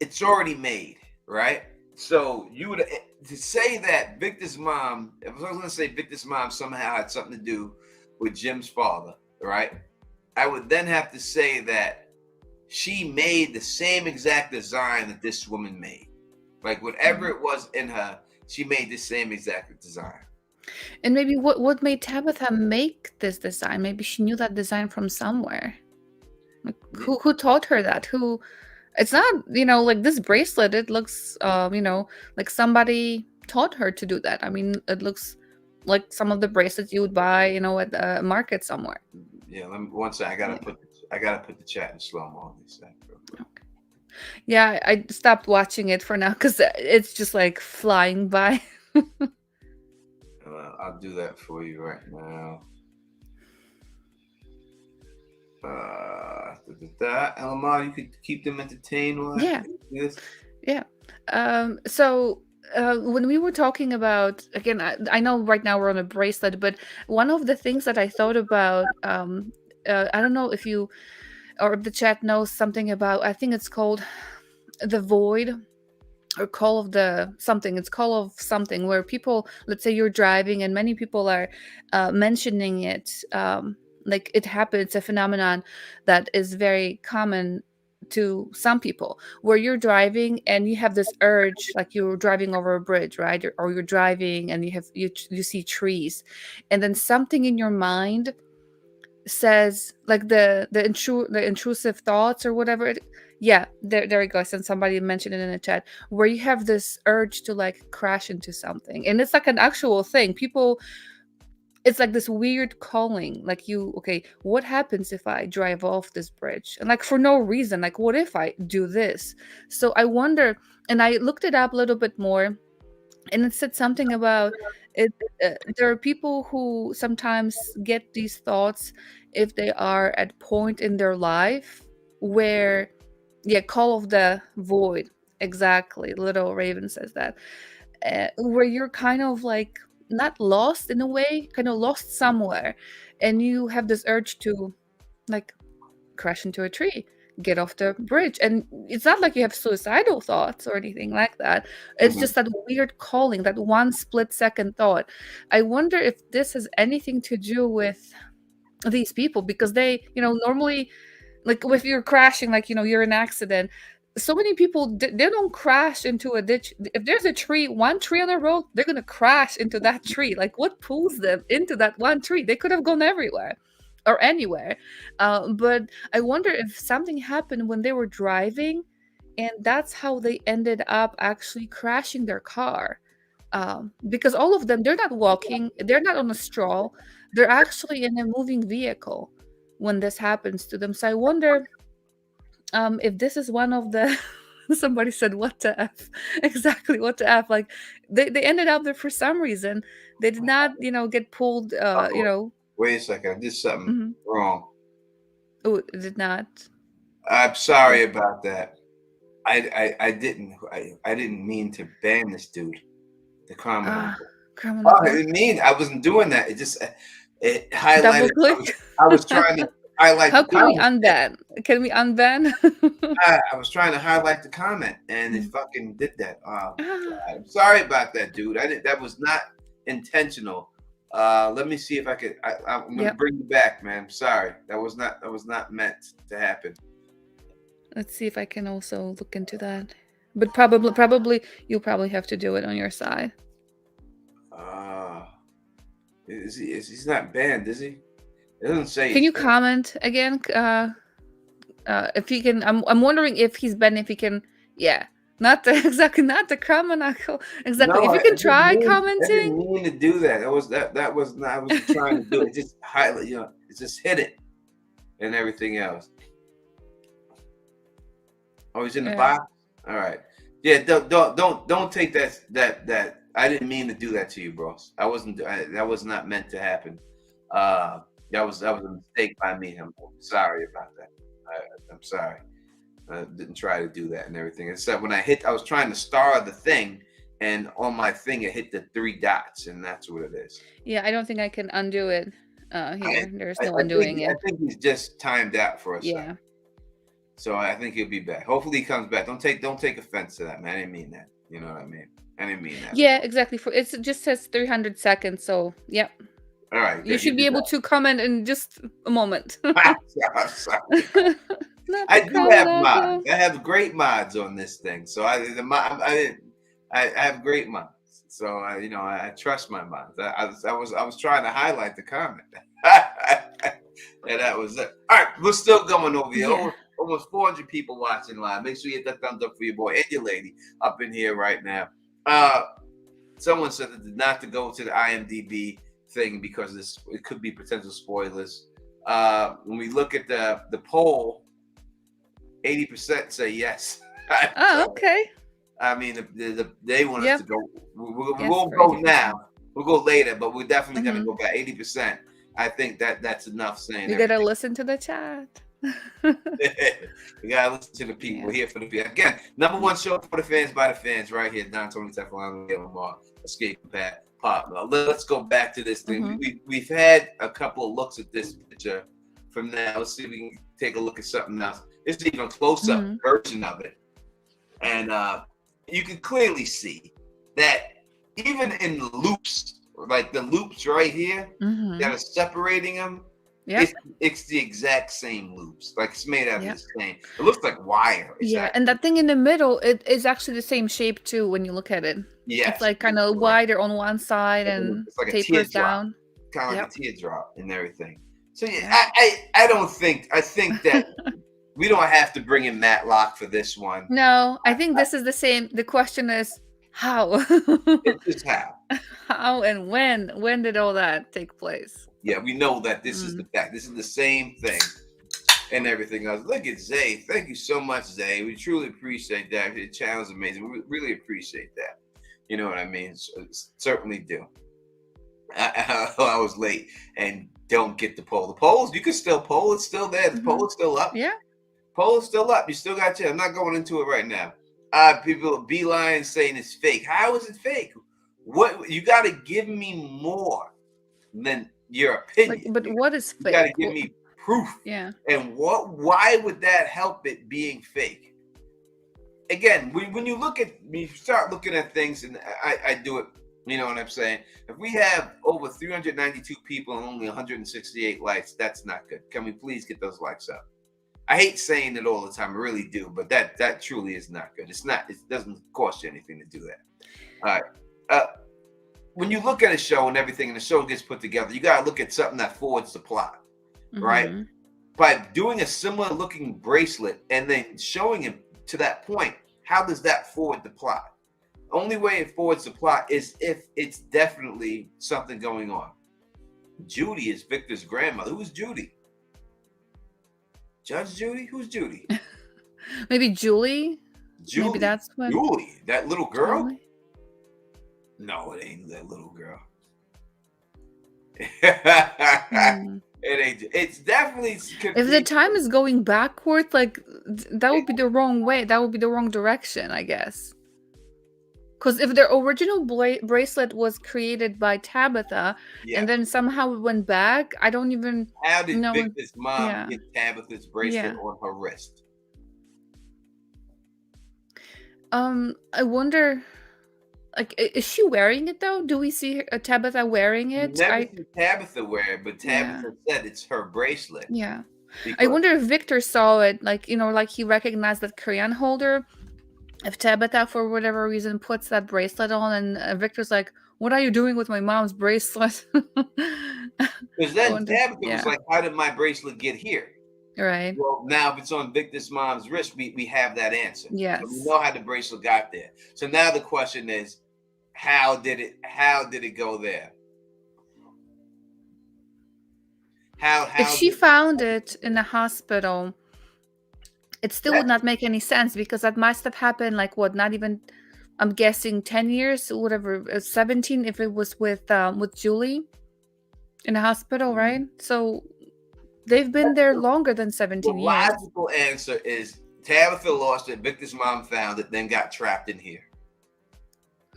it's already made, right? So you would to say that Victor's mom, if I was going to say Victor's mom somehow had something to do with Jim's father, right? I would then have to say that she made the same exact design that this woman made. Like whatever it was in her, she made the same exact design. And maybe what made Tabitha make this design? Maybe she knew that design from somewhere. Like, who taught her that? Who? It's not, like this bracelet. It looks, like somebody taught her to do that. I mean, it looks like some of the bracelets you would buy, at the market somewhere. Yeah, let me one second. I gotta put the chat in slow mo. Okay. Yeah, I stopped watching it for now because it's just like flying by. I'll do that for you right now. Lamar, you could keep them entertained while Yeah. So when we were talking about, again, I know right now we're on a bracelet, but one of the things that I thought about, I don't know if you or if the chat knows something about, I think it's called the void. or call of the something. It's call of something where people, let's say you're driving and many people are mentioning it. Like it happens, it's a phenomenon that is very common to some people, where you're driving and you have this urge, like you're driving over a bridge, right? Or you're driving and you see trees, and then something in your mind says, like the intrusive thoughts or whatever yeah, there you go. Since somebody mentioned it in the chat, where you have this urge to like crash into something, and it's like an actual thing. People, it's like this weird calling, like, you okay, what happens if I drive off this bridge, and like for no reason, like what if I do this? So I wonder, and I looked it up a little bit more, and it said something about it. There are people who sometimes get these thoughts if they are at point in their life where, yeah, call of the void, exactly, little raven says that, where you're kind of like not lost in a way, kind of lost somewhere, and you have this urge to like crash into a tree, get off the bridge. And it's not like you have suicidal thoughts or anything like that. It's Mhm. just that weird calling, that one split second thought. I wonder if this has anything to do with these people, because they, normally, like if you're crashing, like, you're in an accident, so many people they don't crash into a ditch. If there's a tree, one tree on the road, they're gonna crash into that tree. Like, what pulls them into that one tree? They could have gone everywhere or anywhere. But I wonder if something happened when they were driving, and that's how they ended up actually crashing their car. Because all of them, they're not walking, they're not on a stroll, they're actually in a moving vehicle when this happens to them. So I wonder if this is one of the somebody said, what the f, exactly, what the f, like they ended up there for some reason. They did not, get pulled, Uh-oh. Wait a second. I did something mhm. wrong. Oh, it did not. I'm sorry about that. I didn't mean to ban this dude, the criminal. Ah, criminal Oh, I code. didn't mean. I wasn't doing that. It just it Double highlighted. click. I was trying to highlight How the can we comment. unban? Can we unban? I was trying to highlight the comment, and it Mm. fucking did that. Oh my Ah, god! I'm sorry about that, dude. I didn't. That was not intentional. Let me see if I could. I'm gonna yep. bring you back, man. I'm sorry. That was not. That was not meant to happen. Let's see if I can also look into that. But probably you'll probably have to do it on your side. Uh, he's not banned, is he? It doesn't say Can he's you banned. comment again? If he can, I'm wondering if he's been, if he can, yeah, not the exactly, not the criminal, exactly. No, If you can try I didn't commenting, mean to do that. That was not. I wasn't trying to do it. Just highlight. It just hit it and everything else. Oh, he's in the uh, box. All right. Yeah. Don't take that. I didn't mean to do that to you, bros. I wasn't. That was not meant to happen. Uh, that was a mistake by me. I'm sorry about that. I'm sorry. I didn't try to do that and everything. Except when I was trying to star the thing, and on my thing it hit the three dots, and that's what it is. yeah, I don't think I can undo it. I Here, there's I, no I think undoing I it. think he's just timed out for a second. Yeah, So I think he'll be back. Hopefully he comes back. Don't take offense to that, man. I didn't mean that. You know what I mean? I didn't mean that at yeah, all. exactly. For it just says 300 seconds, so yep, All right, you good. should He'll be be able to comment in just a moment. back. I'm sorry. Not I the do have criminal mods. code. I have great mods on this thing. So I have great mods. So I trust my mods. I was trying to highlight the comment. And that was it. All right, we're still going over here. Yeah. Almost 400 people watching live. Make sure you hit that thumbs up for your boy and your lady up in here right now. Someone said that not to go to the IMDb thing because it could be potential spoilers. When we look at the poll, 80% say yes. Oh, okay. I mean, they want us Yep. to go. We Yes, won't for go 80%. now. We'll go later, but we're definitely going to Mm-hmm. go back 80%. I think that's enough saying You gotta everything. listen to the chat. We gotta listen to the people. Yeah. We're here for the people. Again, number one show for the fans by the fans, right here. Don Tony Teflon, Lamar, Escape Pat Pop. Now, let's go back to this thing. Mm-hmm. We've had a couple of looks at this picture from now. Let's see if we can take a look at something else. This is even a close-up Mm-hmm. version of it. And you can clearly see that even in the loops, like the loops right here that Mm-hmm. are separating them, Yep. it's the exact same loops. Like it's made out of Yep. the same. It looks like wire. It's Yeah, and actually that thing in the middle, it is actually the same shape too when you look at it. It's yes, like kind you're of correct. wider on one side and It's like a tapers teardrop, down. kind of like Yep. a teardrop and everything. So yeah, Yep. I don't think I think that we don't have to bring in Matlock for this one. No, I think this is the same. The question is how? It's just how. How and when? When did all that take place? Yeah, we know that this is the Mm. fact. This is the same thing and everything else. Look at Zay. Thank you so much, Zay. We truly appreciate that. The channel is amazing. We really appreciate that. You know what I mean? Certainly do. I was late and don't get the poll. The polls, you can still poll. It's still there. The Hmm. poll is still up. Yeah. Poll is still up. You still got your. I'm not going into it right now. People beeline saying it's fake. How is it fake? What you got to give me more than your Like, opinion. but what is You got to fake? give me proof. Yeah. And what? Why would that help it being fake? Again, when you look at when you start looking at things, and I do it. You know what I'm saying? If we have over 392 people and only 168 likes, that's not good. Can we please get those likes up? I hate saying it all the time, I really do, but that truly is not good. It's not. It doesn't cost you anything to do that. All right. When you look at a show and everything, and the show gets put together, you got to look at something that forwards the plot, right? Hmm. By doing a similar looking bracelet and then showing it to that point, how does that forward the plot? Only way it forwards the plot is if it's definitely something going on. Judy is Victor's grandmother. Who's Judy? Judge Judy? Who's Judy? Maybe Julie. Maybe Julie. that's what Julie. That little girl? Julie. No, it ain't that little girl. Hmm. It ain't. It's definitely If the confusing. time is going backwards, like that would be the wrong way. That would be the wrong direction, I guess. Because if the original bracelet was created by Tabitha Yeah. and then somehow it went back, I don't even How did know. Victor's mom Yeah, get Tabitha's bracelet yeah. on her wrist? I wonder, like, is she wearing it though? Do we see Tabitha wearing You it? never see Tabitha wear it, but Yeah, Tabitha said it's her bracelet yeah. I because wonder if Victor saw it, like, like he recognized that crayon holder. If Tabitha, for whatever reason, puts that bracelet on, and Victor's like, "What are you doing with my mom's bracelet?" because I then wonder. Tabitha was Yeah, like, "How did my bracelet get here?" right. Well, now if it's on Victor's mom's wrist, we have that answer. So we Yes. know how the bracelet got there. So now the question is, how did it go there? If How she did found it in the hospital, it still would that not make any sense because that must have happened like what, not even, I'm guessing 10 years, whatever, 17 if it was with Julie in the hospital, right? So they've been there longer than the 17 years. logical answer is Tabitha lost it, Victor's mom found it, then got trapped in here.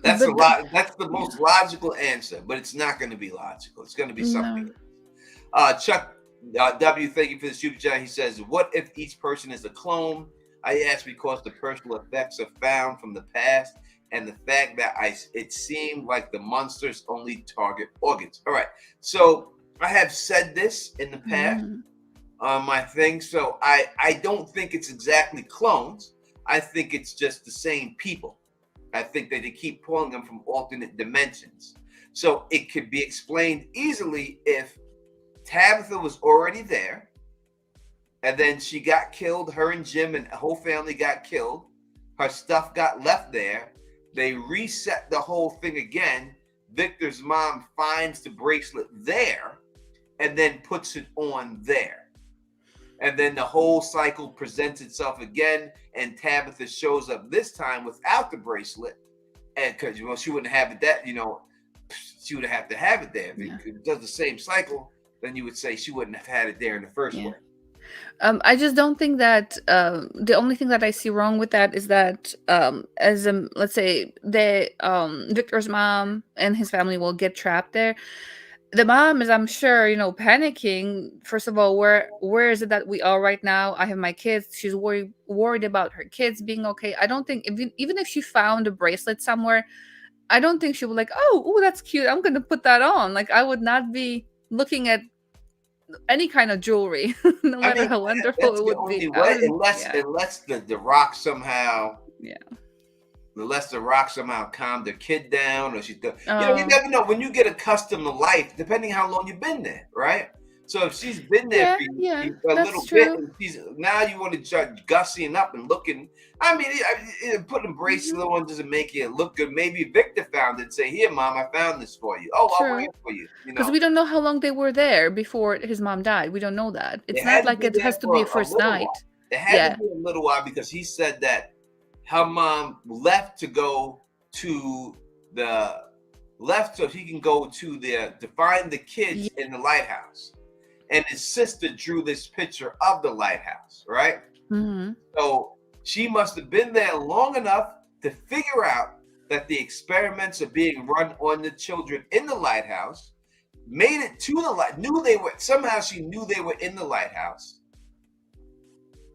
That's a But lot. That's the yeah, most logical answer, but it's not going to be logical. It's going to be something. no. Chuck W, thank you for the super chat. He says, "What if each person is a clone?" I ask because the personal effects are found from the past, and the fact that it seemed like the monsters only target organs. All right, so I have said this in the past Mm. on my thing. So I don't think it's exactly clones. I think it's just the same people. I think that they keep pulling them from alternate dimensions. So it could be explained easily if Tabitha was already there, and then she got killed. Her and Jim and the whole family got killed. Her stuff got left there. They reset the whole thing again. Victor's mom finds the bracelet there and then puts it on there. And then the whole cycle presents itself again, and Tabitha shows up this time without the bracelet. And because she wouldn't have it she would have to have it there. If Yeah. it does the same cycle, then you would say she wouldn't have had it there in the first Yeah. place. I just don't think that the only thing that I see wrong with that is that as let's say Victor's mom and his family will get trapped there. The mom is, I'm sure, panicking. First of all, where is it that we are right now? I have my kids. She's worried about her kids being okay. I don't think, even if she found a bracelet somewhere, I don't think she would like, oh, that's cute. I'm gonna put that on. Like, I would not be looking at any kind of jewelry, no I matter mean, how wonderful that's it the would be. only I way, wouldn't. unless Yeah, unless the rock somehow yeah. unless the rock somehow calmed the kid down, or you Um, never know when you get accustomed to life, depending how long you've been there, right? So if she's been there yeah, for yeah. a That's little bit, true. and she's now you want to start gussying up and looking. I mean, putting a Hmm. bracelet on doesn't make it look good. Maybe Victor found it and say, "Here, mom, I found this for you." Oh, I'll wear True. it for you. You Because know, we don't know how long they were there before his mom died. We don't know that. it It's not had to like be it there has to be a for a first little while. night. It had to Yeah. be a little while because he said that her mom left to go to the left so he can go to find the Yeah. kids in the lighthouse. And his sister drew this picture of the lighthouse, right? Hmm. So she must have been there long enough to figure out that the experiments are being run on the children in the lighthouse, made it to the light, knew they were somehow she knew they were in the lighthouse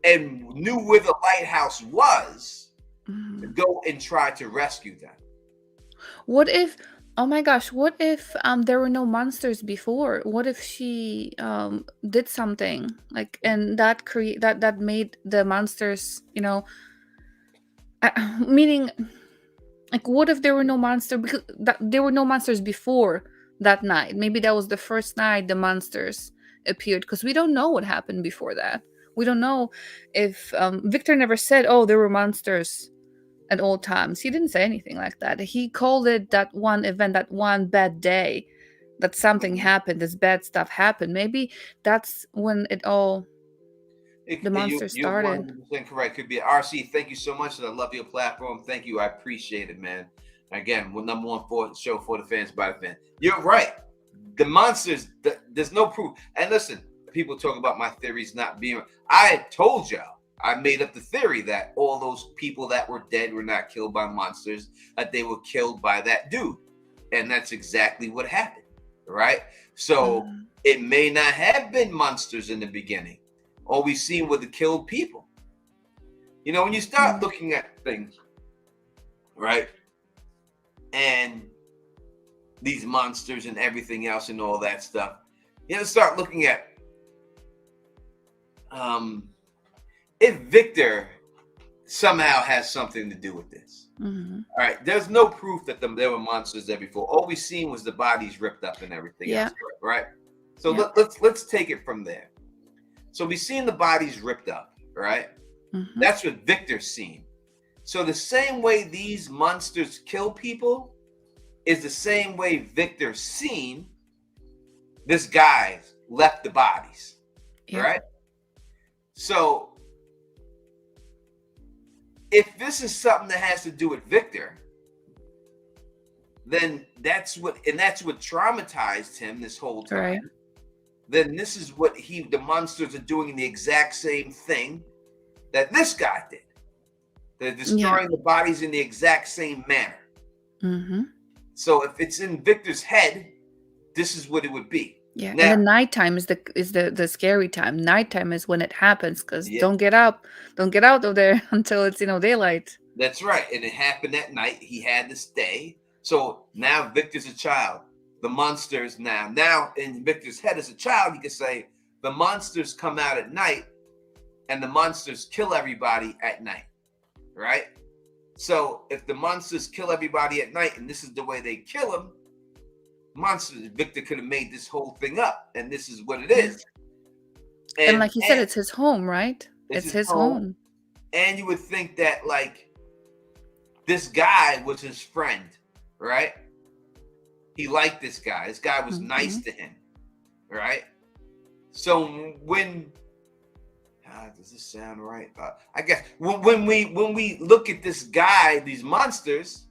and knew where the lighthouse was to Hmm. go and try to rescue them. What if? Oh my gosh! What if there were no monsters before? What if she did something like, and that made the monsters? Meaning, like, what if there were no monster, because there were no monsters before that night? Maybe that was the first night the monsters appeared, because we don't know what happened before that. We don't know if Victor never said, "Oh, there were monsters at all times." He didn't say anything like that. He called it that one event, that one bad day, that something Mhm. happened, this bad stuff happened. Maybe that's when the monsters You're started. 100% correct. Could be RC. Thank you so much. I love your platform. Thank you. I appreciate it, man. Again, we're number one for show for the fans by the fans. You're right. The monsters, there's no proof. And listen, people talk about my theories not being. I told y'all, I made up the theory that all those people that were dead were not killed by monsters, that they were killed by that dude. And that's exactly what happened, right? So Mhm. it may not have been monsters in the beginning. All we've seen were the killed people. When you start Yeah. looking at things, right? And these monsters and everything else and all that stuff, you have to start looking at um, if Victor somehow has something to do with this. Mhm. All right, there's no proof that there were monsters there before. All we've seen was the bodies ripped up and everything Yeah. else, right? So Yeah. let's take it from there. So we've seen the bodies ripped up, right? Mhm. That's what Victor's seen. So the same way these monsters kill people is the same way Victor's seen this guy left the bodies, Yeah. right? So if this is something that has to do with Victor, then that's what traumatized him this whole Right. time. Then this is what the monsters are doing the exact same thing that this guy did. They're Yeah. destroying the bodies in the exact same manner. Mhm. So if it's in Victor's head, this is what it would be. Yeah. And Now, the nighttime is the scary time. Nighttime is when it happens, because yeah, don't get up, don't get out of there until it's daylight. that's right. And it happened at night. He had to stay. So now Victor's a child. The monsters now in Victor's head as a child, he could say the monsters come out at night and the monsters kill everybody at night, right? So if the monsters kill everybody at night and this is the way they kill them, monsters, Victor could have made this whole thing up, and this is what it Yeah. is. And And like you said, it's his home, right? it's It's his his home. home. And you would think that like this guy was his friend, right? He liked this guy. This guy was nice Mhm. to him, right? So when does this sound right? I guess when we look at this guy, these monsters,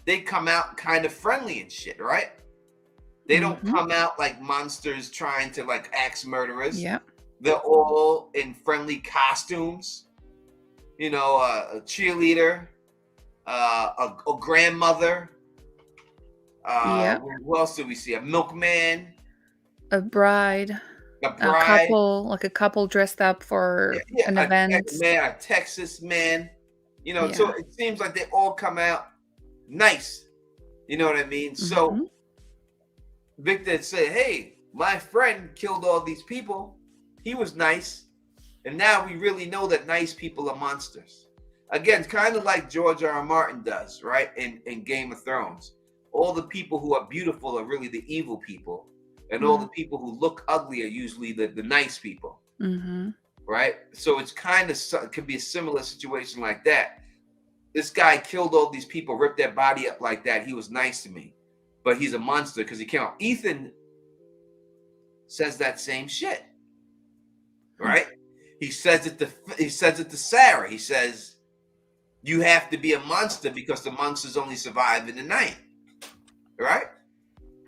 they come out kind of friendly and shit, right? They don't Mhm. come out like monsters trying to like axe murderers. Yeah. They're all in friendly costumes. A cheerleader, a grandmother. Yeah. Who else do we see? A milkman. a bride, a a bride, couple, like a couple dressed up yeah, for yeah, an a event. man, a Texas man. So Yeah. it seems like they all come out nice. You know what I mean? So Mhm. Victor said, "Hey, my friend killed all these people. He was nice, and now we really know that nice people are monsters." Again, kind of like George R. R. Martin does, right? In Game of Thrones, all the people who are beautiful are really the evil people, and all the Mm. people who look ugly are usually the nice people, Mhm. right? So it's kind of could be a similar situation like that. This guy killed all these people, ripped their body up like that. He was nice to me, but he's a monster because he killed. Ethan says that same shit, Hmm. right? He says it to Sarah. He says, "You have to be a monster because the monsters only survive in the night," right?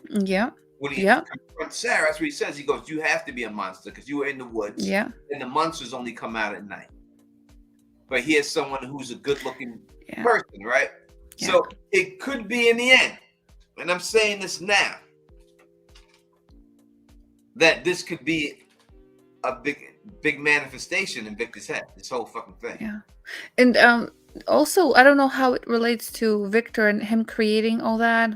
Yeah. When he Yeah. confronts Sarah, that's what he says. He goes, "You have to be a monster because you were in the woods, Yeah. and the monsters only come out at night." But here's someone who's a good-looking Yeah. person, right? Yeah. So it could be in the end, and I'm saying this now, that this could be a big manifestation in Victor's head. This whole fucking thing. Yeah. And also I don't know how it relates to Victor and him creating all that,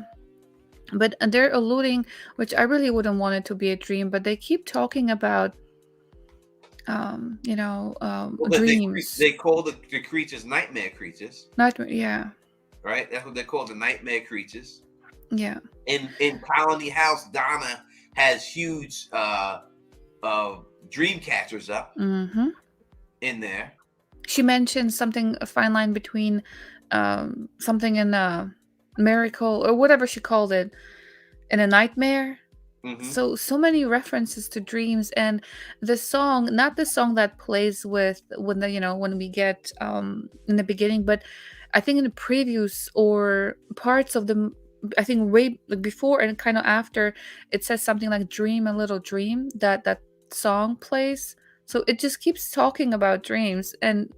but they're alluding, which I really wouldn't want it to be a dream, but they keep talking about Well, dreams. they call the creatures nightmare creatures, Nightmare, yeah. right? That's what they call the nightmare creatures. Yeah. In Colony House, Donna has huge uh dream catchers up Mhm. in there. She mentioned something, a fine line between something in a miracle or whatever she called it, in a nightmare. Hmm. So many references to dreams, and the song, not the song that plays with when the when we get in the beginning, but I think in the previews or parts of I think way like before and kind of after, it says something like dream a little dream, that song plays. So it just keeps talking about dreams, and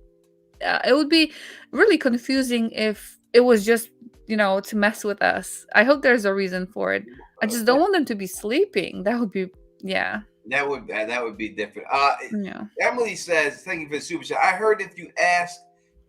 it would be really confusing if it was just to mess with us. I hope there's a reason for it. I just don't want them to be sleeping. That would be, yeah. That would be different. Yeah. Emily says, "Thank you for the super chat. I heard if you ask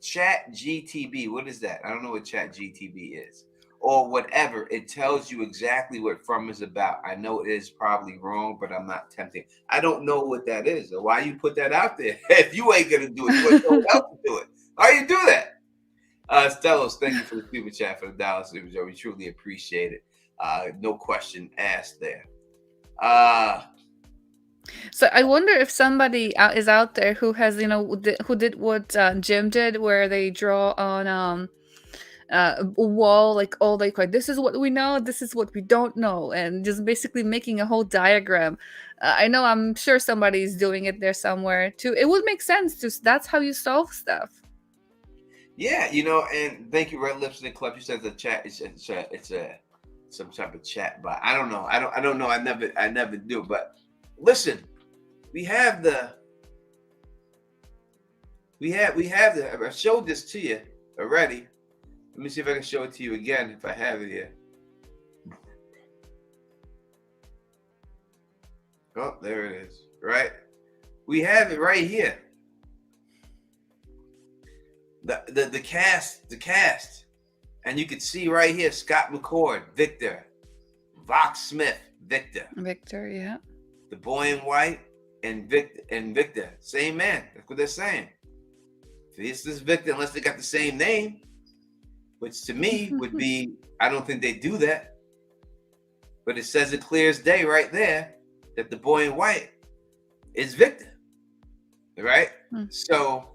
Chat GTB, what is that? I don't know what Chat GTB is, or whatever. It tells you exactly what From is about. I know it is probably wrong, but I'm not tempting. I don't know what that is. Or why you put that out there? If you ain't gonna do it, you want someone else to do it. Why you do that?" Stellos, thank you for the super chat for the Dallas Super Show. We truly appreciate it. No question asked there. So I wonder if somebody is out there who has, who did what Jim did, where they draw on a wall, like all like this is what we know, this is what we don't know, and just basically making a whole diagram. I know, I'm sure somebody's doing it there somewhere too. It would make sense. Just that's how you solve stuff. Yeah, and thank you, Red Lipstick Club. You said the chat. It's a some type of chat, but I don't know. I don't know. I never do. But listen, we have the I showed this to you already. Let me see if I can show it to you again if I have it here. Oh, there it is. Right, we have it right here. The cast, and you can see right here Scott McCord, Victor, Vox Smith, Victor, Victor, yeah. the boy in white, and Victor, same man. That's what they're saying. This is Victor, unless they got the same name, which to me would be, I don't think they do that. But it says it clear as day right there that the boy in white is Victor, right? Hmm. So,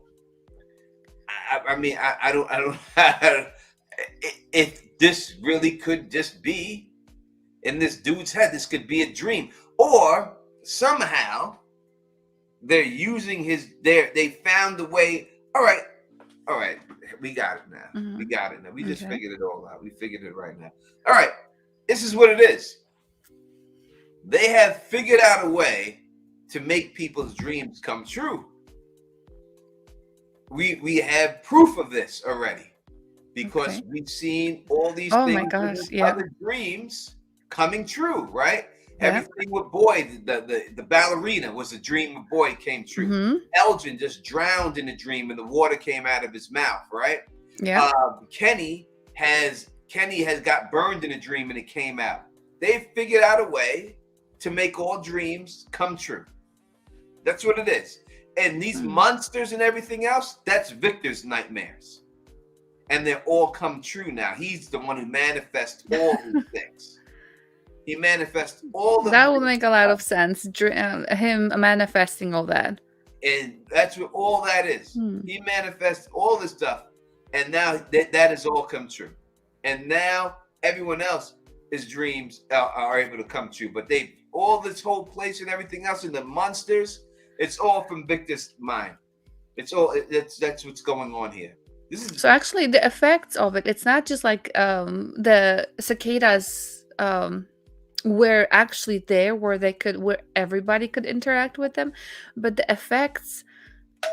I mean, I don't. If this really could just be in this dude's head, this could be a dream, or somehow they're using they found a way. All right, we got it now. We Mhm. got it now. We just Okay. figured it all out. We figured it right now. All right, this is what it is. They have figured out a way to make people's dreams come true. We have proof of this already because Okay. we've seen all these Oh my things gosh, with yeah. other dreams coming true, right? Yeah. Everything with Boyd, the ballerina was a dream of Boyd came true. Mm-hmm. Elgin just drowned in a dream and the water came out of his mouth, right? Yeah. Kenny has got burned in a dream and it came out. They've figured out a way to make all dreams come true. That's what it is. And these monsters and everything else, that's Victor's nightmares. And they're all come true now. He's the one who manifests all these things. He manifests all the. That would make a lot of sense. Him manifesting all that. And that's what all that is. He manifests all this stuff. And now that has all come true. And now everyone else's dreams are able to come true. But all this whole place and everything else and the monsters, it's all from Victor's mind. It's all that's what's going on here. So actually the effects of it's not just like the cicadas were actually there where everybody could interact with them, but the effects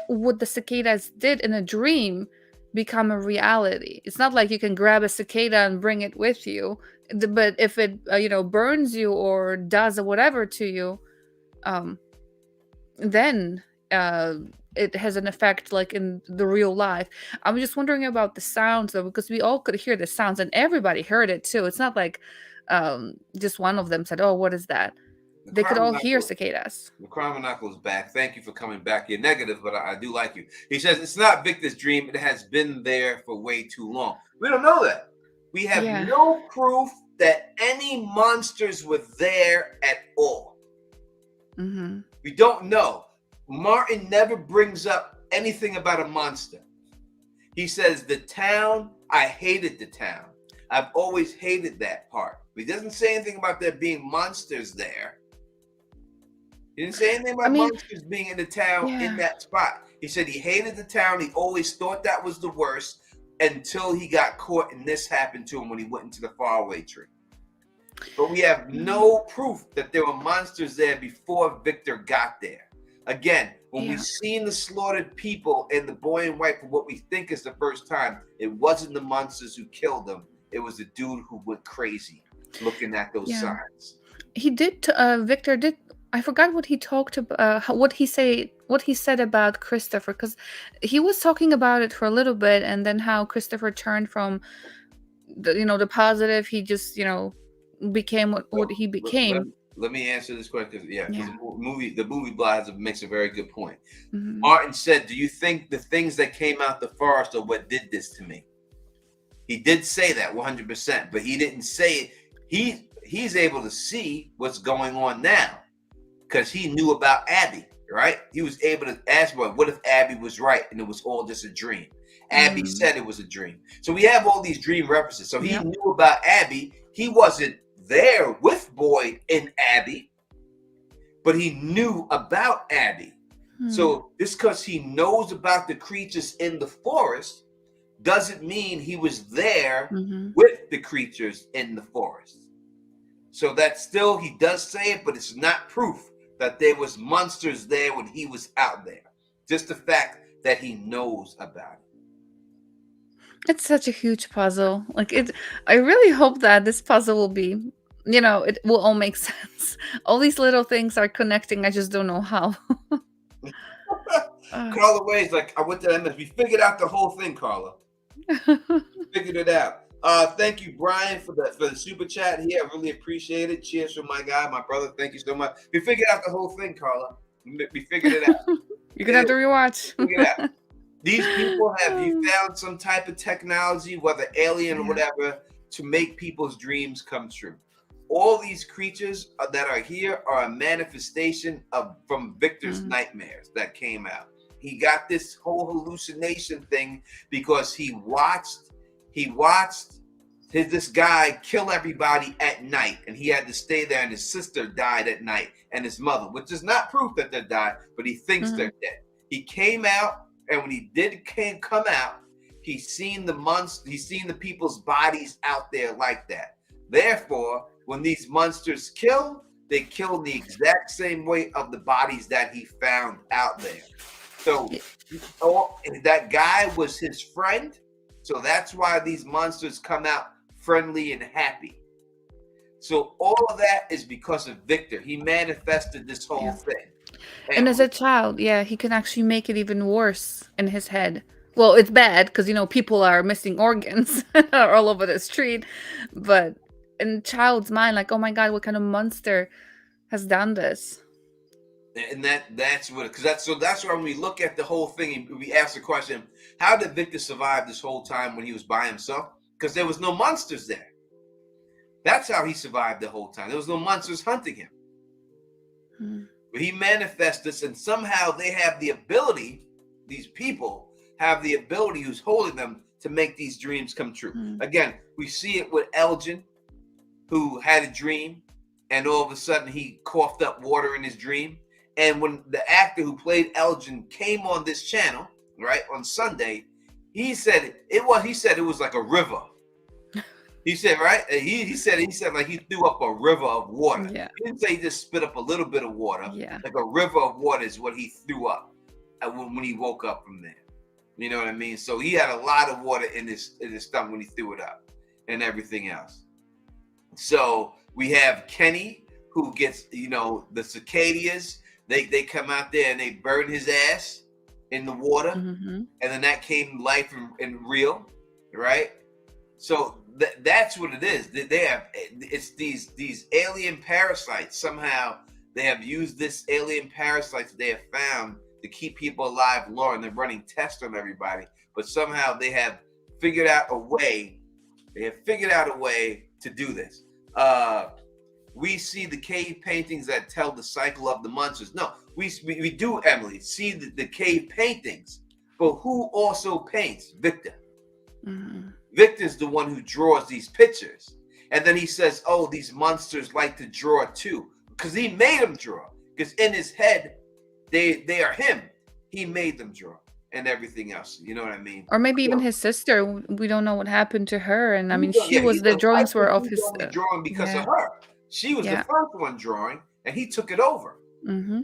what the cicadas did in a dream become a reality. It's not like you can grab a cicada and bring it with you, but if it burns you or does whatever to you, then it has an effect like in the real life. I'm just wondering about the sounds though, because we all could hear the sounds and everybody heard it too. It's not like just one of them said, "Oh, what is that?" They could all hear cicadas. The Chromonacle is back. Thank you for coming back. You're negative, but I do like you. He says it's not Victor's dream. It has been there for way too long. We don't know that. We have no proof that any monsters were there at all. Mm-hmm. We don't know. Martin never brings up anything about a monster. He says the town, I hated the town. I've always hated that part. He doesn't say anything about there being monsters there. He didn't say anything about monsters being in the town in that spot. He said he hated the town. He always thought that was the worst until he got caught and this happened to him when he went into the faraway tree. But we have no proof that there were monsters there before Victor got there. Again, when we've seen the slaughtered people and the boy in white for what we think is the first time, it wasn't the monsters who killed them. It was the dude who went crazy looking at those signs. He did. Victor did. I forgot what he talked about. What he said about Christopher, because he was talking about it for a little bit, and then how Christopher turned from the positive. He just became what he became. Let me answer this question because the movie Blahs makes a very good point. Mm-hmm. Martin said, "Do you think the things that came out the forest are what did this to me?" He did say that 100%, but he didn't say it. He's able to see what's going on now because he knew about Abby, right? He was able to ask, well, what if Abby was right and it was all just a dream? Abby said it was a dream. So we have all these dream references. So he knew about Abby. He wasn't there with Boyd and Abby, but he knew about Abby. So just because he knows about the creatures in the forest doesn't mean he was there with the creatures in the forest. So that's still, he does say it, but it's not proof that there was monsters there when he was out there. Just the fact that he knows about it. It's such a huge puzzle. I really hope that this puzzle will be, it will all make sense. All these little things are connecting. I just don't know how. Carla Wade's like, I went to MS. We figured out the whole thing, Carla. Figured it out. Thank you, Brian, for the super chat here. I really appreciate it. Cheers from my guy, my brother. Thank you so much. We figured out the whole thing, Carla. We figured it out. You're gonna have to rewatch. Figured it out. These people have found some type of technology, whether alien or whatever, to make people's dreams come true. All these creatures that are here are a manifestation from Victor's nightmares that came out. He got this whole hallucination thing because he watched this guy kill everybody at night, and he had to stay there, and his sister died at night, and his mother, which is not proof that they died, but he thinks they're dead. He came out, and when he come out, he's seen the people's bodies out there like that. Therefore, when these monsters kill, they kill the exact same way of the bodies that he found out there. So that guy was his friend. So that's why these monsters come out friendly and happy. So all of that is because of Victor. He manifested this whole Yeah. thing. And And as a child, yeah, he can actually make it even worse in his head. Well, it's bad because, people are missing organs all over the street. But in child's mind, like, oh my God, what kind of monster has done this? that's what, because that's why when we look at the whole thing, we ask the question, how did Victor survive this whole time when he was by himself? Because there was no monsters there. That's how he survived the whole time. There was no monsters hunting him. Hmm. But he manifests this, and somehow they have the ability, these people have the ability who's holding them to make these dreams come true. Hmm. Again, we see it with Elgin, who had a dream, and all of a sudden he coughed up water in his dream. And when the actor who played Elgin came on this channel, right, on Sunday, he said it was like a river. He said, right? He said like he threw up a river of water. Yeah. He didn't say he just spit up a little bit of water. Yeah. Like a river of water is what he threw up when he woke up from there. You know what I mean? So he had a lot of water in his stomach when he threw it up and everything else. So we have Kenny, who gets, the cicadas. They come out there and they burn his ass in the water. Mm-hmm. And then that came life and real, right? So that's what it is. It's these alien parasites. Somehow they have used this alien parasites they have found to keep people alive longer, and they're running tests on everybody. But somehow they have figured out a way. They have figured out a way to do this. We see the cave paintings that tell the cycle of the monsters. No, we do, Emily, see the cave paintings. But who also paints? Victor. Mm-hmm. Victor's the one who draws these pictures. And then he says, oh, these monsters like to draw too. Because he made them draw. Because in his head, they are him. He made them draw and everything else. You know what I mean? Or maybe even his sister. We don't know what happened to her. And I mean, the I drawings were think of he's his. only drawing because Yeah. of her. She was the first one drawing, and he took it over. Mm-hmm.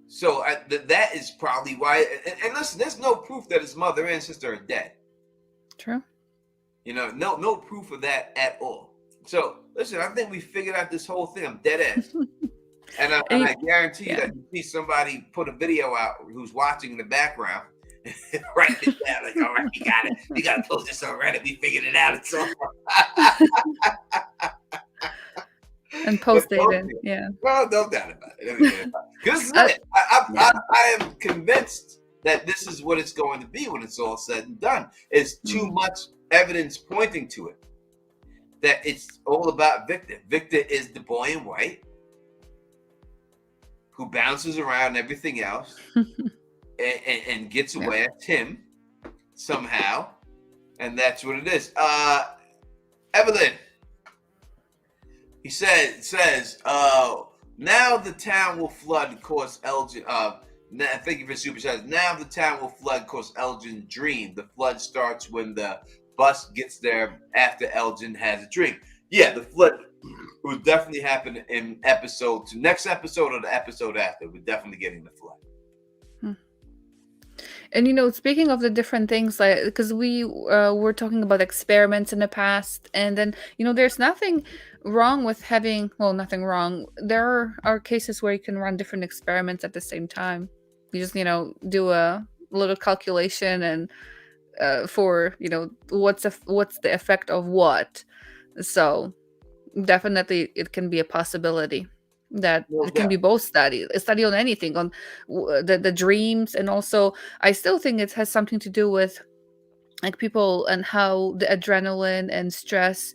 So that is probably why. And listen, there's no proof that his mother and sister are dead. True. No proof of that at all. So listen, I think we figured out this whole thing. I'm dead ass. And I guarantee you that you see somebody put a video out who's watching in the background, write it down like, all right, we got it. We got to post this on Reddit. We figured it out. It's over. And post it. Yeah. Well, no doubt about it. This is it. I am convinced that this is what it's going to be when it's all said and done. It's too much evidence pointing to it. That it's all about Victor. Victor is the boy in white who bounces around and everything else and gets away at Tim somehow. And that's what it is. Evelyn, he says, now the town will flood, cause Elgin. Thank you for super chat. Now the town will flood, cause Elgin's dream. The flood starts when the bus gets there after Elgin has a dream. Yeah, the flood would definitely happen in next episode or the episode after. We're definitely getting the flood. And speaking of the different things, like, because we were talking about experiments in the past, and then there's nothing wrong with having, well, nothing wrong. There are cases where you can run different experiments at the same time. You just do a little calculation and for what's the effect of what. So definitely it can be a possibility that it can be both a study on anything, on the dreams, and also I still think it has something to do with like people and how the adrenaline and stress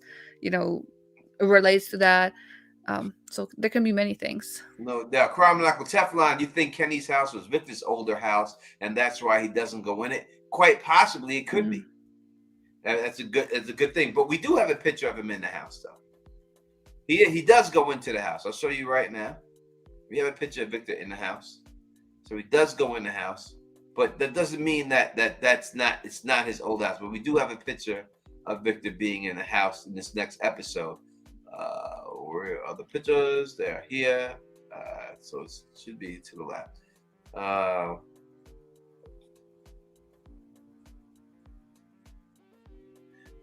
relates to that. So there can be many things. No doubt. Cromwell Teflon, you think Kenny's house was Victor's older house and that's why he doesn't go in it? Quite possibly it could be. It's a good thing. But we do have a picture of him in the house though. He does go into the house. I'll show you right now. We have a picture of Victor in the house. So he does go in the house. But that doesn't mean it's not his old house. But we do have a picture of Victor being in the house in this next episode. Where are the pictures? They're here. So it should be to the left.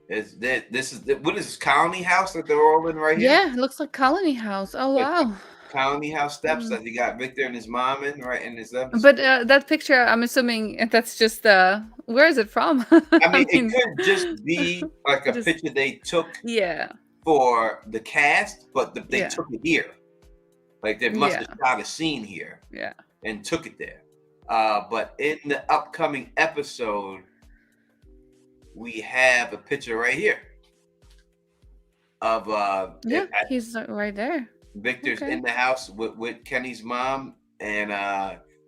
What is this colony house that they're all in right here? Yeah, it looks like Colony House. Oh The wow. colony house steps Mm. that you got Victor and his mom in right in this episode. But that picture, I'm assuming that's just where is it from? I mean, I it mean, could just be like a just picture they took yeah, for the cast, but they yeah, took it here. Like they must yeah, have shot a scene here yeah, and took it there. But in the upcoming episode, we have a picture right here of yeah. He's right there. Victor's Okay. in the house with Kenny's mom, and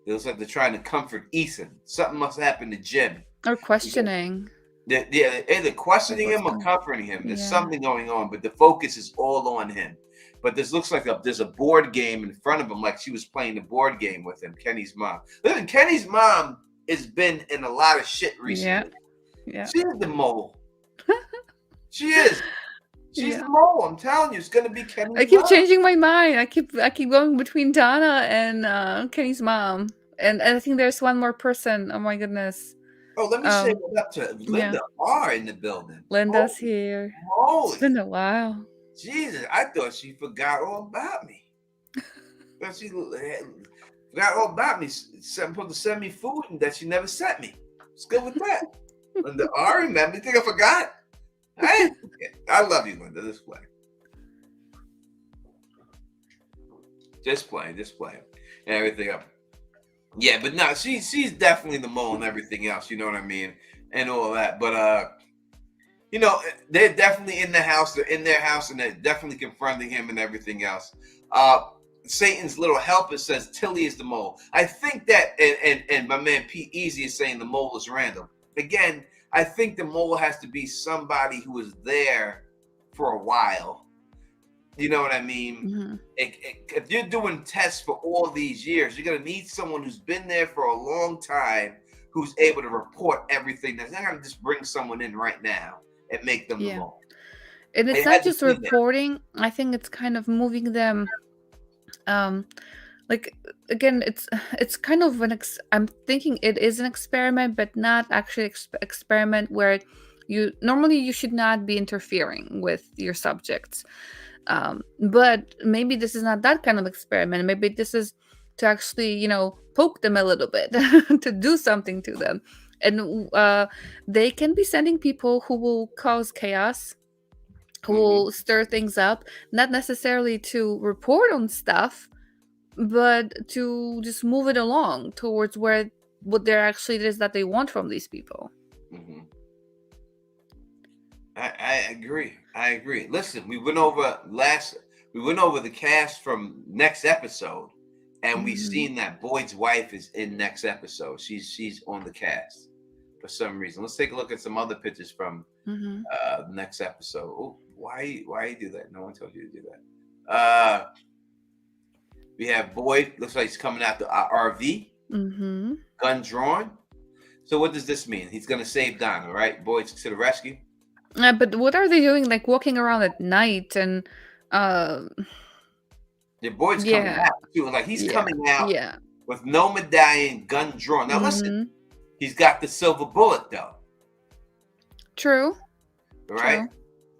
it looks like they're trying to comfort Ethan. Something must happen to Jim. Or questioning. They're either questioning Like what's him or going? comforting him. There's Yeah. something going on, but the focus is all on him. But this looks like there's a board game in front of him, like she was playing the board game with him, Kenny's mom. Listen, Kenny's mom has been in a lot of shit recently. Yeah. She is the mole. She is. She's Yeah. the mole. I'm telling you, it's gonna be Kenny's I keep mom. changing my mind. I keep going between Donna and Kenny's mom. And I think there's one more person. Oh my goodness. Oh, let me say what up to Linda R in the building. Linda's here. Holy It's been a while. Jesus, I thought she forgot all about me. But she forgot all about me. Supposed to send me food and that she never sent me. What's good with that? Linda R, remember? You think I forgot? I love you, Linda. Just play. Just play. And everything up. Yeah, but no, she's definitely the mole and everything else, you know what I mean? And all that. But you know, they're definitely in the house, they're in their house, and they're definitely confronting him and everything else. Satan's little helper says Tilly is the mole. I think that and my man Pete Easy is saying the mole is random. Again, I think the mole has to be somebody who was there for a while. You know what I mean? Mm-hmm. If you're doing tests for all these years, you're going to need someone who's been there for a long time, who's able to report everything. That's not going to just bring someone in right now and make them the mole. And it's not just reporting. I think it's kind of moving them. Like again, it's kind of I'm thinking it is an experiment, but not actually experiment where you should not be interfering with your subjects. But maybe this is not that kind of experiment. Maybe this is to actually, poke them a little bit, to do something to them. And they can be sending people who will cause chaos, who will stir things up, not necessarily to report on stuff, but to just move it along towards what there actually is that they want from these people. Mm-hmm. I agree. Listen, we went over the cast from next episode, and we've seen that Boyd's wife is in next episode. She's on the cast for some reason. Let's take a look at some other pictures from next episode. Oh, why you do that? No one told you to do that. We have Boyd. Looks like he's coming out the RV. Gun drawn. So what does this mean? He's gonna save Donna, right? Boyd's to the rescue. But what are they doing? Like walking around at night and Your Boyd's coming out too. Like he's coming out with no medallion, gun drawn. Now listen, he's got the silver bullet though. True. Right? True.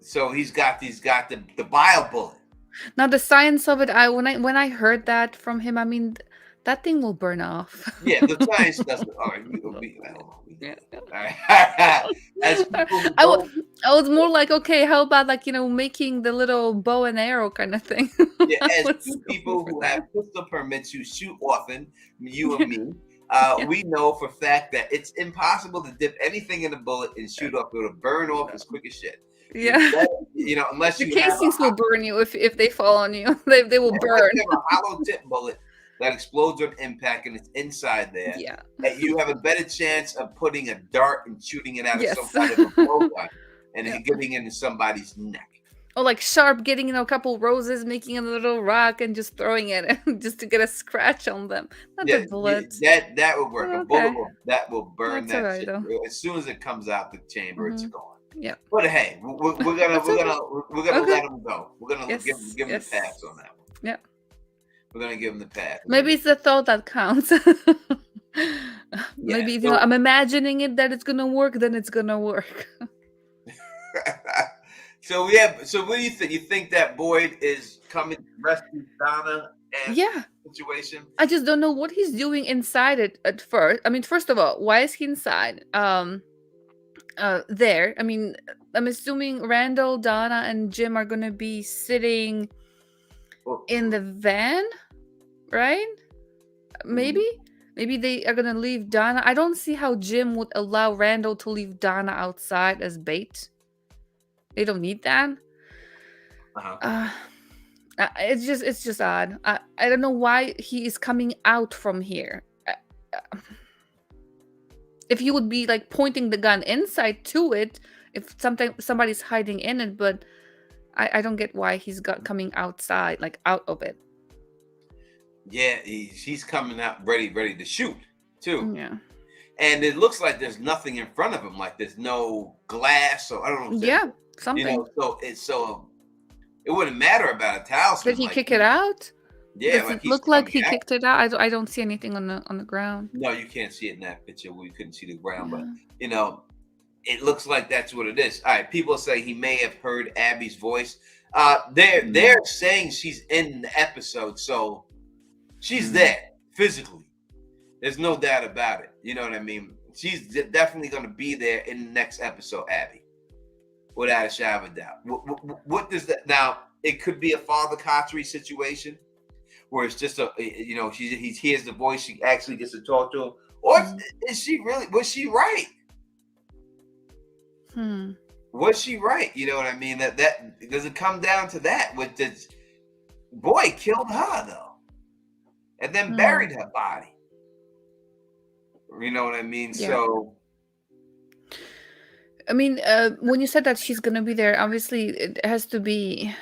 So he's got the bile bullet. Now the science of it, when I heard that from him, I mean that thing will burn off. Yeah, the science doesn't. All right, I was more like, okay, how about making the little bow and arrow kind of thing? Yeah, as two people who have pistol permits who shoot often, you and me, we know for a fact that it's impossible to dip anything in a bullet and shoot off. It'll burn off as quick as shit. Yeah, unless the casings will burn you if they fall on you. They will burn. You have a hollow tip bullet that explodes on impact and it's inside there. Yeah, and you have a better chance of putting a dart and shooting it out of some kind of a blowgun and getting into somebody's neck. Or like Sharp getting a couple roses, making a little rock and just throwing it just to get a scratch on them. Not the bullets. That would work. Okay. A bullet will burn That's that shit. As soon as it comes out the chamber, it's gone. Yeah. But hey, we're gonna let him go. We're gonna give him the pass on that one. Yeah. We're gonna give him the pass. Maybe it's the thought that counts. Maybe I'm imagining it that it's gonna work, then it's gonna work. So yeah. So what do you think? You think that Boyd is coming to rescue Donna and Yeah. situation? I just don't know what he's doing inside it at first. I mean, first of all, why is he inside? There. I mean, I'm assuming Randall, Donna, and Jim are gonna be sitting Well, in the van, right? mm, Maybe? Maybe they are gonna leave Donna. I don't see how Jim would allow Randall to leave Donna outside as bait. They don't need that. uh-huh. Uh, it's just odd. I don't know why he is coming out from here. If you would be like pointing the gun inside to it, if somebody's hiding in it, but I don't get why he's got coming outside, like out of it. Yeah, he's coming out ready to shoot too. Yeah. And it looks like there's nothing in front of him, like there's no glass, or I don't know if there's, Yeah, something. so it wouldn't matter about a Did talisman, he like kick it out? yeah, Does like it he's look like coming he out. kicked it out? I don't see anything on the ground. No, you can't see it in that picture. We couldn't see the ground, but Yeah. you know, it looks like that's what it is. All right, people say he may have heard Abby's voice. They're saying she's in the episode, so she's there physically. There's no doubt about it. You know what I mean? She's definitely going to be there in the next episode, Abby, without a shadow of a doubt. What does that now? It could be a Father Kotri situation where it's just he hears the voice, she actually gets to talk to him, or is she really? Was she right? Was she right? You know what I mean? That does it come down to that? With this boy killed her though, and then buried her body. You know what I mean? Yeah. So I mean, when you said that she's gonna be there, obviously it has to be.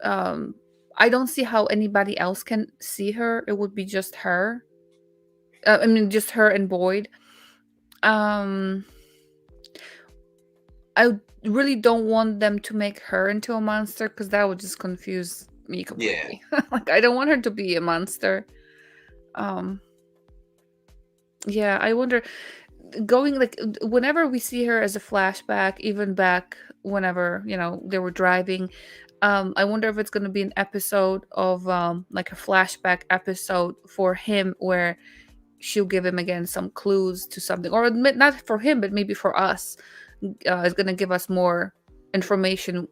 I don't see how anybody else can see her. It would be just her. I mean, just her and Boyd. I really don't want them to make her into a monster because that would just confuse me completely. yeah. Like, I don't want her to be a monster. Yeah, I wonder. Going like whenever we see her as a flashback, even back whenever they were driving, I wonder if it's going to be an episode of like a flashback episode for him where she'll give him again some clues to something, or not for him but maybe for us. It's going to give us more information,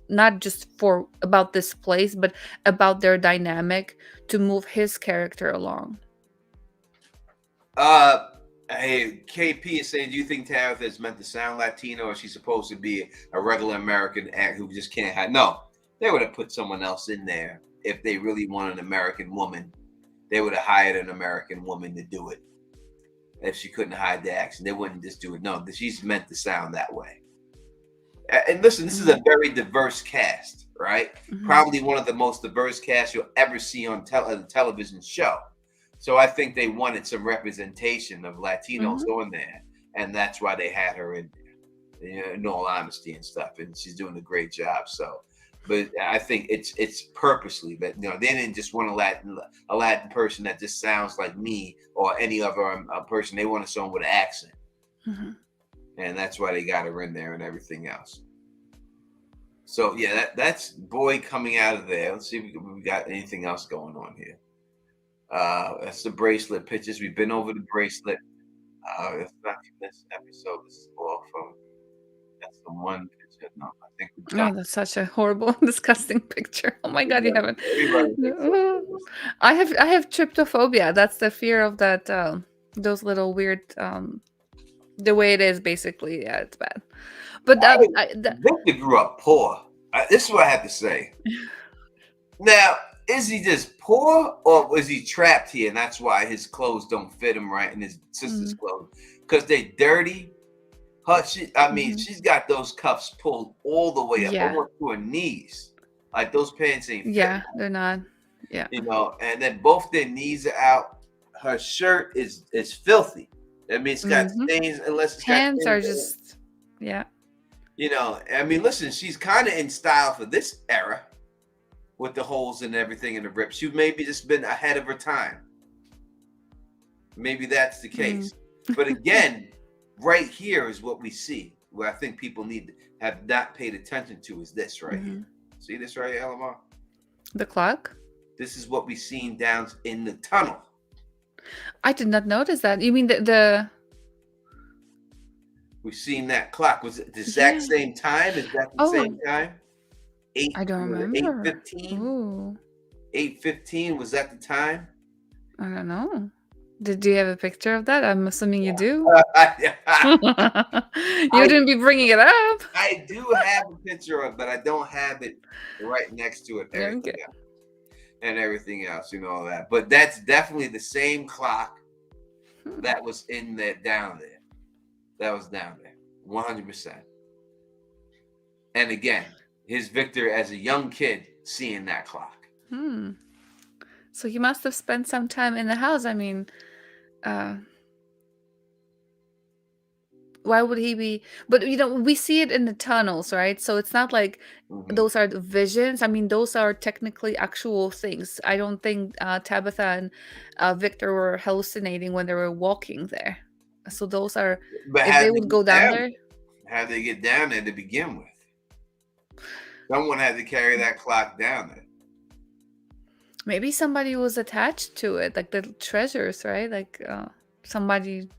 not just for about this place but about their dynamic to move his character along. Hey, KP is saying, do you think Tabitha is meant to sound Latino, or is she supposed to be a regular American act who just can't hide? No, they would have put someone else in there if they really want an American woman. They would have hired an American woman to do it. If she couldn't hide the accent, they wouldn't just do it. No, she's meant to sound that way. And listen, this is a very diverse cast, right? Probably one of the most diverse casts you'll ever see on a television show. So I think they wanted some representation of Latinos on there, and that's why they had her in there. In all honesty and stuff, and she's doing a great job. So, but I think it's purposely that they didn't just want a Latin person that just sounds like me or any other person. They wanted someone with an accent, and that's why they got her in there and everything else. So yeah, that's Boyd coming out of there. Let's see if we got anything else going on here. That's the bracelet pictures. We've been over the bracelet. It's not from this episode. This is all from. That's the one picture. No, I think we're done. Oh, that's such a horrible, disgusting picture. Oh my God, you haven't. Everybody I have tryptophobia. That's the fear of that. Those little weird. The way it is, basically, yeah, it's bad. But Victor grew up poor. This is what I have to say. Now, is he just poor, or was he trapped here, and that's why his clothes don't fit him right, and his sister's clothes, because they dirty? She's got those cuffs pulled all the way up, almost to her knees. Like those pants ain't fit. Yeah, they're not. Yeah. And then both their knees are out. Her shirt is filthy. I mean, it's got stains, unless it's hands got are just, yeah. Listen, she's kind of in style for this era with the holes and everything in the rips. She maybe just been ahead of her time. Maybe that's the case. But again, right here is what we see. what I think people have not paid attention to is this right here. Hmm. See this right here, Elamar? The clock? This is what we seen down in the tunnel. I did not notice that. You mean the We've seen that clock. Was it the exact yeah. same time? Is that the Oh, same time? I don't remember. 8:15? Ooh, 8:15, was that the time? I don't know. Do you have a picture of that? I'm assuming you do. You I didn't be bringing it up. I do have a picture of it, but I don't have it right next to it. Okay. Everything else, all that. But that's definitely the same clock Hmm. that was in there, down there. That was down there, 100%. And again, here's Victor as a young kid seeing that clock. Hmm. So he must have spent some time in the house. I mean, uh, why would he be? But we see it in the tunnels, right? So it's not like Mhm. those are the visions. I mean, those are technically actual things. I don't think Tabitha and Victor were hallucinating when they were walking there. So those are, But if how they did they would go get down down there, there? How did they get down there to begin with? Someone had to carry that clock down there. maybe somebody was attached to it, like the treasures, right? Like somebody.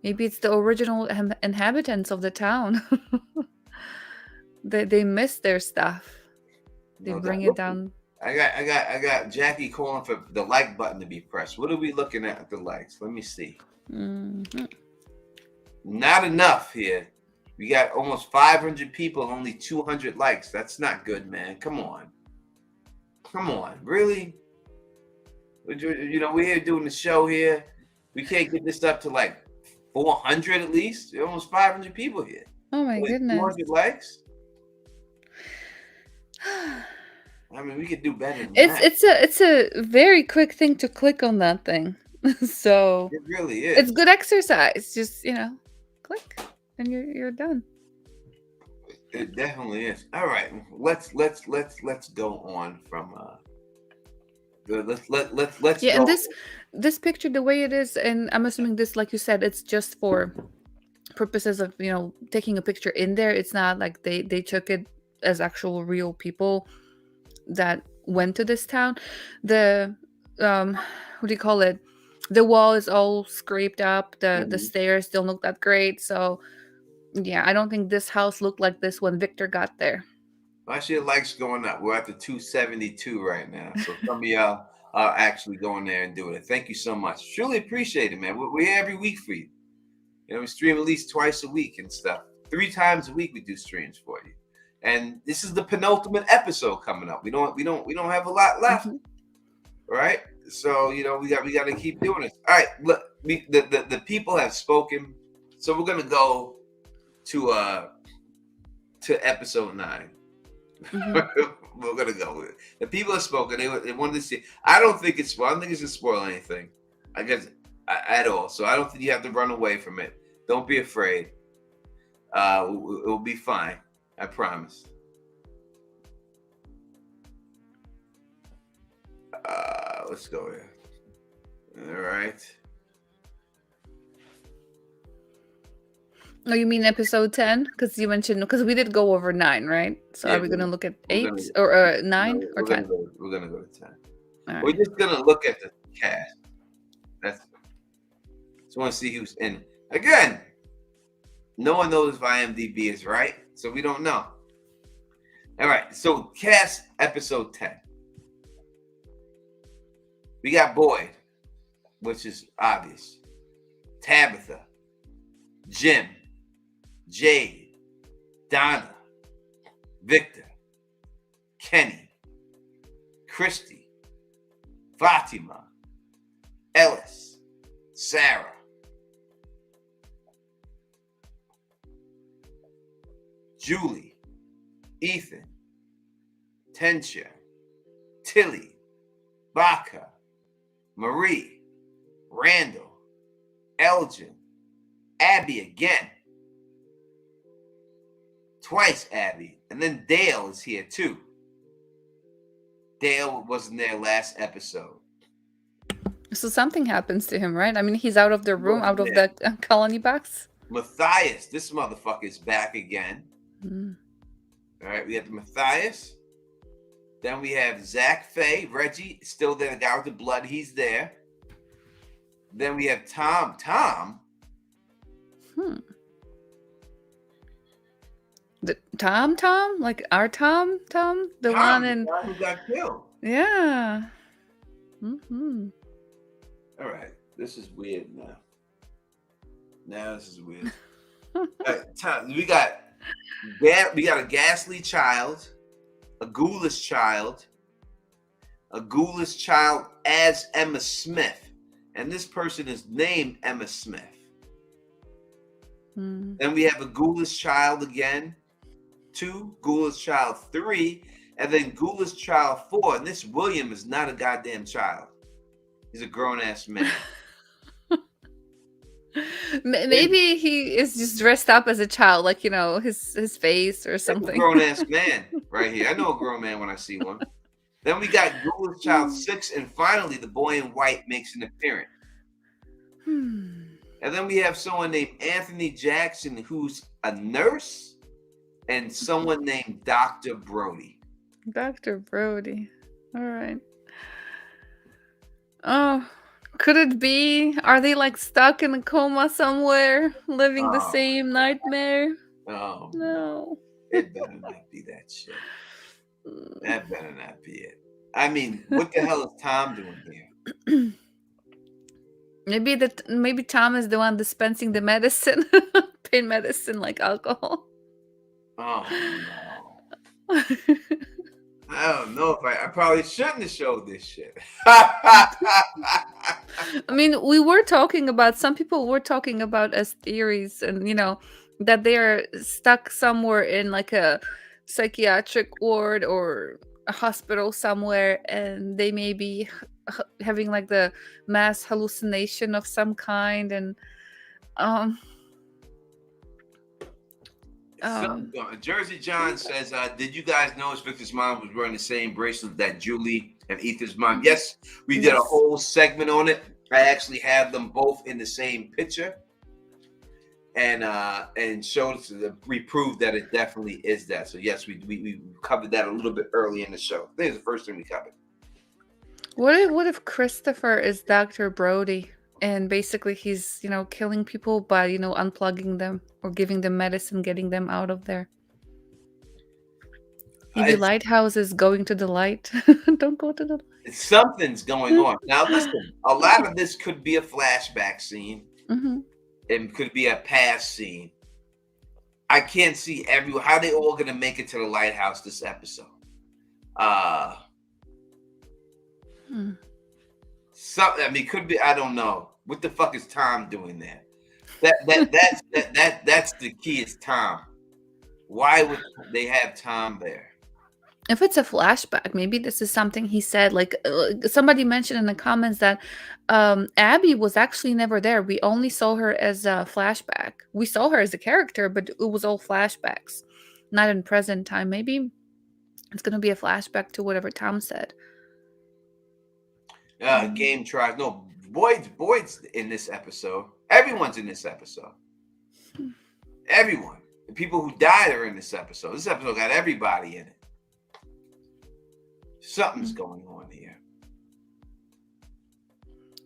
Maybe it's the original inhabitants of the town. They miss their stuff. They No doubt. bring it down. I got Jackie calling for the like button to be pressed. What are we looking at the likes? Let me see. Mhm. Not enough here. We got almost 500 people, only 200 likes. That's not good, man. Come on. Really? We're here doing the show here. We can't get this up to like 400 at least. There are almost 500 people here. Oh my Only goodness. 200 likes. I mean, we could do better than that. It's a very quick thing to click on that thing. So It really is. it's good exercise. Just, click and you're done. It definitely is. All right, let's go on from let's Yeah, go. and this picture, the way it is, and I'm assuming this, like you said, it's just for purposes of taking a picture in there. It's not like they took it as actual real people that went to this town. The what do you call it? The wall is all scraped up. The Mhm. stairs don't look that great. So yeah, I don't think this house looked like this when Victor got there. Actually, likes going up. We're at the 272 right now. So some of y'all are actually going there and doing it. Thank you so much. Truly appreciate it, man. We're here every week for you. We stream at least twice a week and stuff. 3 times a week we do streams for you. And this is the penultimate episode coming up. We don't have a lot left. Mhm. Right? So we got to keep doing this. All right, look, the people have spoken. So we're gonna go to episode 9. Mhm. We're gonna go with it. The people have spoken. They wanted to see. I don't think it's gonna spoil anything. I guess at all. So I don't think you have to run away from it. Don't be afraid. It'll be fine. I promise. Let's go here. All right. Oh, you mean episode 10? Because you mentioned, because we did go over 9, right? So Yeah, are we going to look at 8 gonna- or 9 No, or 10? we're gonna go to 10. All We're right. just gonna look at the cast. Just want to see who's in it. Again, no one knows if IMDb is right, so we don't know. All right, so cast episode 10. We got Boyd, which is obvious. Tabitha, Jim, Jade, Donna, Victor, Kenny, Christy, Fatima, Ellis, Sarah, Julie, Ethan, Tensha, Tilly, Baca, Marie, Randall, Elgin, Abby again. Twice Abby. And then Dale is here too. Dale wasn't there last episode. So something happens to him, right? I mean, he's out of the room, out of the colony box. Matthias, this motherfucker is back again. Mm. All right, we have Matthias. Then we have Zach Faye, Reggie, still there, the guy with the blood, he's there. Then we have Tom. Tom? The Tom? Like our Tom? The Tom, one in... the guy who got killed. Yeah. All right, this is weird now. Now this is weird. All right, Tom, we got a ghastly child, a ghoulish child as Emma Smith, and this person is named Emma Smith. Then we have a ghoulish child again, 2, ghoulish child 3, and then ghoulish child 4. And this William is not a goddamn child; he's a grown-ass man. Maybe he is just dressed up as a child, like, you know, his face or something. A grown-ass man right here. I know a grown man when I see one. Then we got ghoulish child 6, and finally the boy in white makes an appearance. And then we have someone named Anthony Jackson, who's a nurse, and someone named Dr. Brody. Dr. Brody. All right. Oh, could it be? Are they like stuck in a coma somewhere, living the same nightmare? Oh, no. It better not be that shit. That better not be it. I mean, what the hell is Tom doing here? Maybe Tom is the one dispensing the medicine, pain medicine, like alcohol. Oh no. I don't know if I probably shouldn't have showed this shit. I mean, some people were talking about as theories, and you know, that they are stuck somewhere in like a psychiatric ward or a hospital somewhere, and they may be having like the mass hallucination of some kind, and Jersey John says, did you guys notice Victor's mom was wearing the same bracelet that Julie and Ethan's mom? Yes, we did a whole segment on it. I actually have them both in the same picture, and showed we proved that it definitely is that. So yes, we covered that a little bit early in the show. I think it's the first thing we covered. What if Christopher is Dr. Brody? And basically he's, you know, killing people by, you know, unplugging them or giving them medicine, getting them out of there. Maybe Lighthouse is going to the light. Don't go to the light. Something's going on. Now listen, a lot of this could be a flashback scene. It could be a past scene. I can't see how they all gonna make it to the lighthouse this episode. Something. I mean, could be. I don't know. What the fuck is Tom doing there? That's the key. Is Tom? Why would they have Tom there? If it's a flashback, maybe this is something he said. Like somebody mentioned in the comments that Abby was actually never there. We only saw her as a flashback. We saw her as a character, but it was all flashbacks, not in present time. Maybe it's gonna be a flashback to whatever Tom said. Game tries. No, Boyd's in this episode. Everyone's in this episode. Everyone. The people who died are in this episode. This episode got everybody in it. Something's going on here.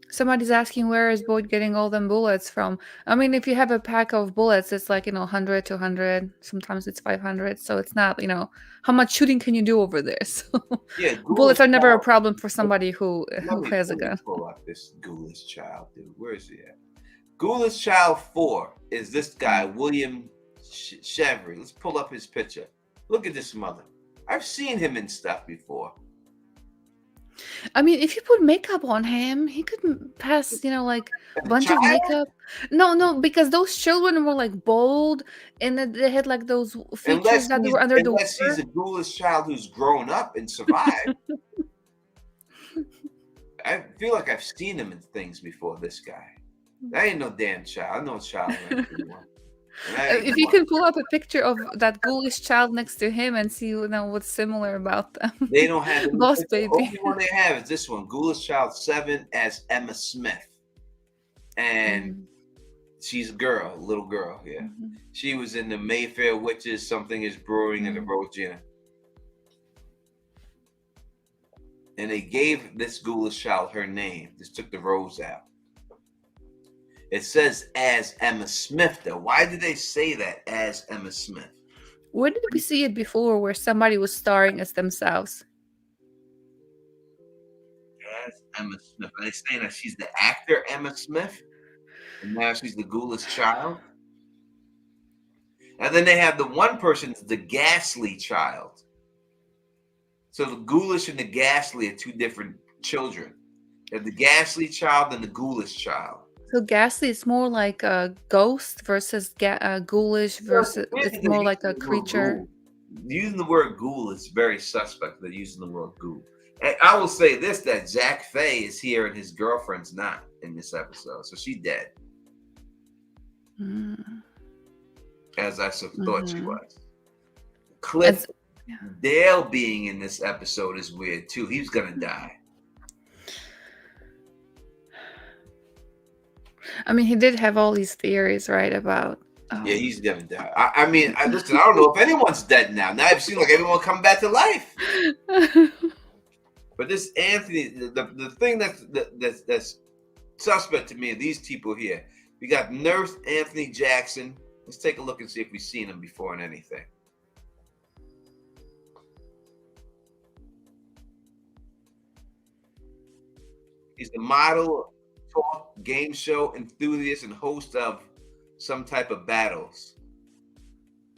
Somebody's asking, where is Boyd getting all them bullets from? I mean, if you have a pack of bullets, it's like, 100 to 100. Sometimes it's 500. So it's not, how much shooting can you do over there? So yeah, bullets are never a problem for somebody who has a gun. Pull up this Ghoulish child, dude. Where is he at? Ghoulish child 4 is this guy, William Chevry. Let's pull up his picture. Look at this mother. I've seen him in stuff before. I mean, if you put makeup on him, he could pass, like a bunch of makeup. No, because those children were like bold, and they had like those features that were under the water. Unless he's a ghoulish child who's grown up and survived. I feel like I've seen him in things before. This guy, that ain't no damn child. I know a child. If you can pull up a picture of that ghoulish child next to him and see what's similar about them. They don't have Boss Baby. The only one they have is this one, Ghoulish Child 7 as Emma Smith. And She's a girl, a little girl. Yeah, Mhm. she was in the Mayfair Witches. Something is brewing in the Mm. Rosier, and they gave this ghoulish child her name. Just took the rose out. It says as Emma Smith, though. Why did they say that as Emma Smith? Where did we see it before where somebody was starring as themselves? As Emma Smith. Are they saying that she's the actor Emma Smith? And now she's the ghoulish child? And then they have the one person's the ghastly child. So the ghoulish and the ghastly are two different children. They have the ghastly child and the ghoulish child. So ghastly is more like a ghost versus ghoulish versus Maybe it's they're more like using a the word creature. ghoul. Using the word ghoul is very suspect. They're using the word ghoul. And I will say this, that Jack Fay is here and his girlfriend's not in this episode. So she's dead, Mm. as I thought she Mhm. was. Cliff As yeah. Dale being in this episode is weird too. He's gonna die. I mean, he did have all these theories, right, about Yeah, he's gonna die. I mean, listen, I don't know if anyone's dead now. Now it seems like everyone coming back to life. But this Anthony, the thing that's suspect to me are these people here. We got Nurse Anthony Jackson. Let's take a look and see if we've seen him before in anything. He's the model, talk, game show enthusiast, and host of some type of battles.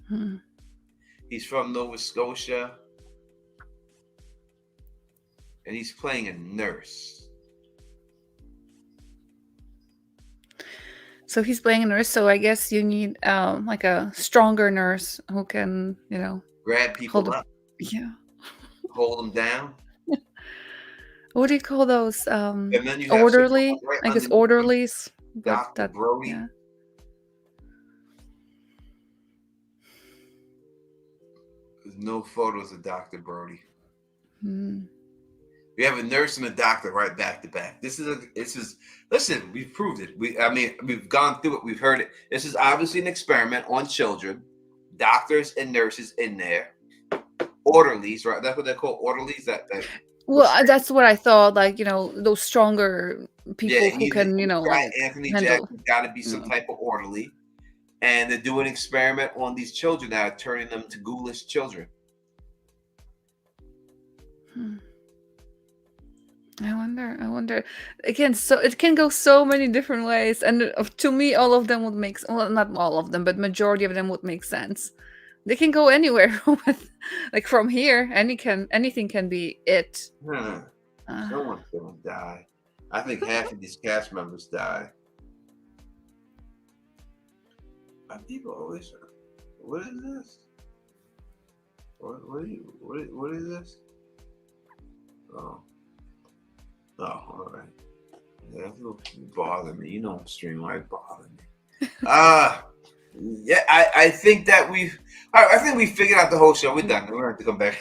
Hmm. He's from Nova Scotia, and he's playing a nurse. So he's playing a nurse. So I guess you need like a stronger nurse who can, Grab hold people the up, yeah. hold them down, What do you call those? and then you have someone Orderly? right I guess underneath him, orderlies. But Dr. that Brody. yeah. There's no photos of Dr. Brody. Hmm. We have a nurse and a doctor right back to back. This is listen, we've proved it. We've gone through it, we've heard it. This is obviously an experiment on children. Doctors and nurses in there. Orderlies, right? That's what they're called, orderlies. Well, that's what I thought. Like those stronger Yeah, people who he's can, guy, like Anthony handle. Jackson's got to be You some know. type of orderly. And they're doing an experiment on these children now, turning them to ghoulish children. Hmm. I wonder. Again, so it can go so many different ways, and to me, all of them would make well, not all of them, but majority of them would make sense. They can go anywhere with, like from here, anything can be it. Uh, Someone's gonna die. I think half of these cast members die. People always. What is this? What is this? Oh, all right. Yeah, it'll bother me. You know, stream might bother me. Yeah, I think that I think we figured out the whole show. We're done. We're gonna have to come back.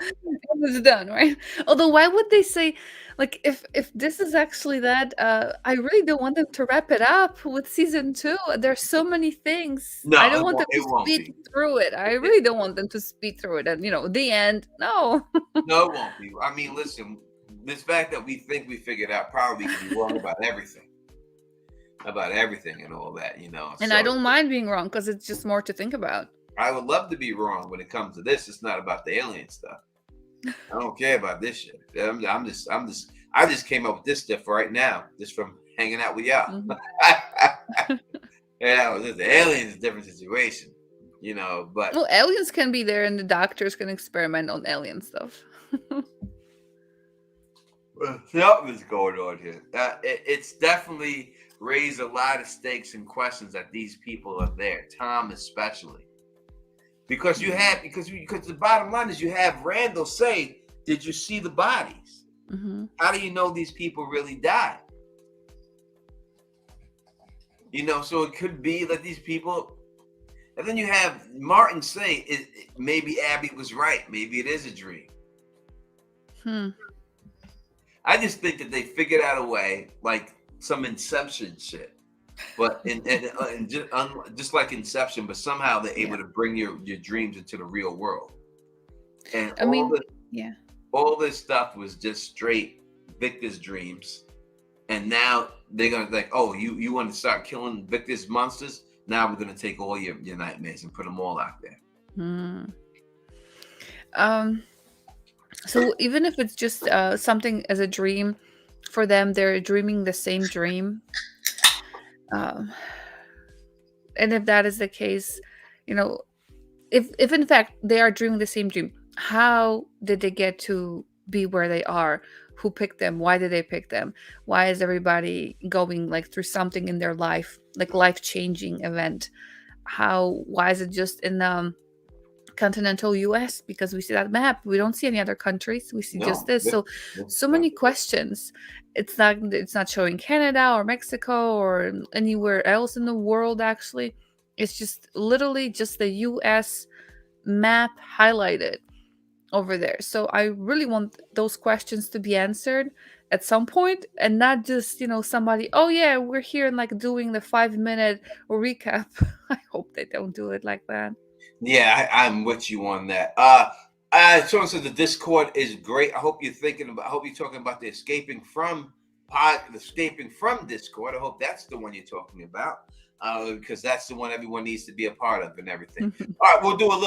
it was done, right? Although, why would they say, like, if this is actually that? I really don't want them to wrap it up with season 2. There's so many things. I No, don't want them it to won't speed be. through it. I really don't want them to speed through it, and the end. No. No, it won't be. I mean, listen, this fact that we think we figured out probably could be wrong about everything. About everything and all that, And So I don't mind being wrong because it's just more to think about. I would love to be wrong when it comes to this. It's not about the alien stuff. I don't care about this shit. I just came up with this stuff right now, just from hanging out with y'all. Mhm. The aliens is a different situation, but Well, aliens can be there, and the doctors can experiment on alien stuff. something's going on here. It's definitely raised a lot of stakes and questions that these people are there, Tom especially. Because the bottom line is you have Randall say, "Did you see the bodies? Mm-hmm. How do you know these people really died?" So it could be that these people, and then you have Martin say, maybe Abby was right. Maybe it is a dream. Hmm. I just think that they figured out a way, like some Inception shit. But just like Inception, but somehow they're Yeah. able to bring your dreams into the real world. And I mean, yeah. all this stuff was just straight Victor's dreams. And now they're gonna like, oh, you want to start killing Victor's monsters? Now we're gonna take all your nightmares and put them all out there. Hmm. Um. So even if it's just something as a dream, for them, they're dreaming the same dream. Um, and if that is the case, you know, if in fact they are dreaming the same dream, how did they get to be where they are? Who picked them? Why did they pick them? Why is everybody going like through something in their life, like life changing event? How? Why is it just in continental US? Because we see that map, we don't see any other countries, we see just No, this. So so many questions. It's not showing Canada or Mexico or anywhere else in the world. Actually, it's just literally just the US map highlighted over there. So I really want those questions to be answered at some point, and not just, somebody, oh yeah, we're here and like doing the 5 minute recap. I hope they don't do it like that. Yeah, I'm with you on that. Someone said the Discord is great. I hope you're thinking about. I hope you're talking about the escaping from Discord. I hope that's the one you're talking about, because that's the one everyone needs to be a part of and everything. All right, we'll do a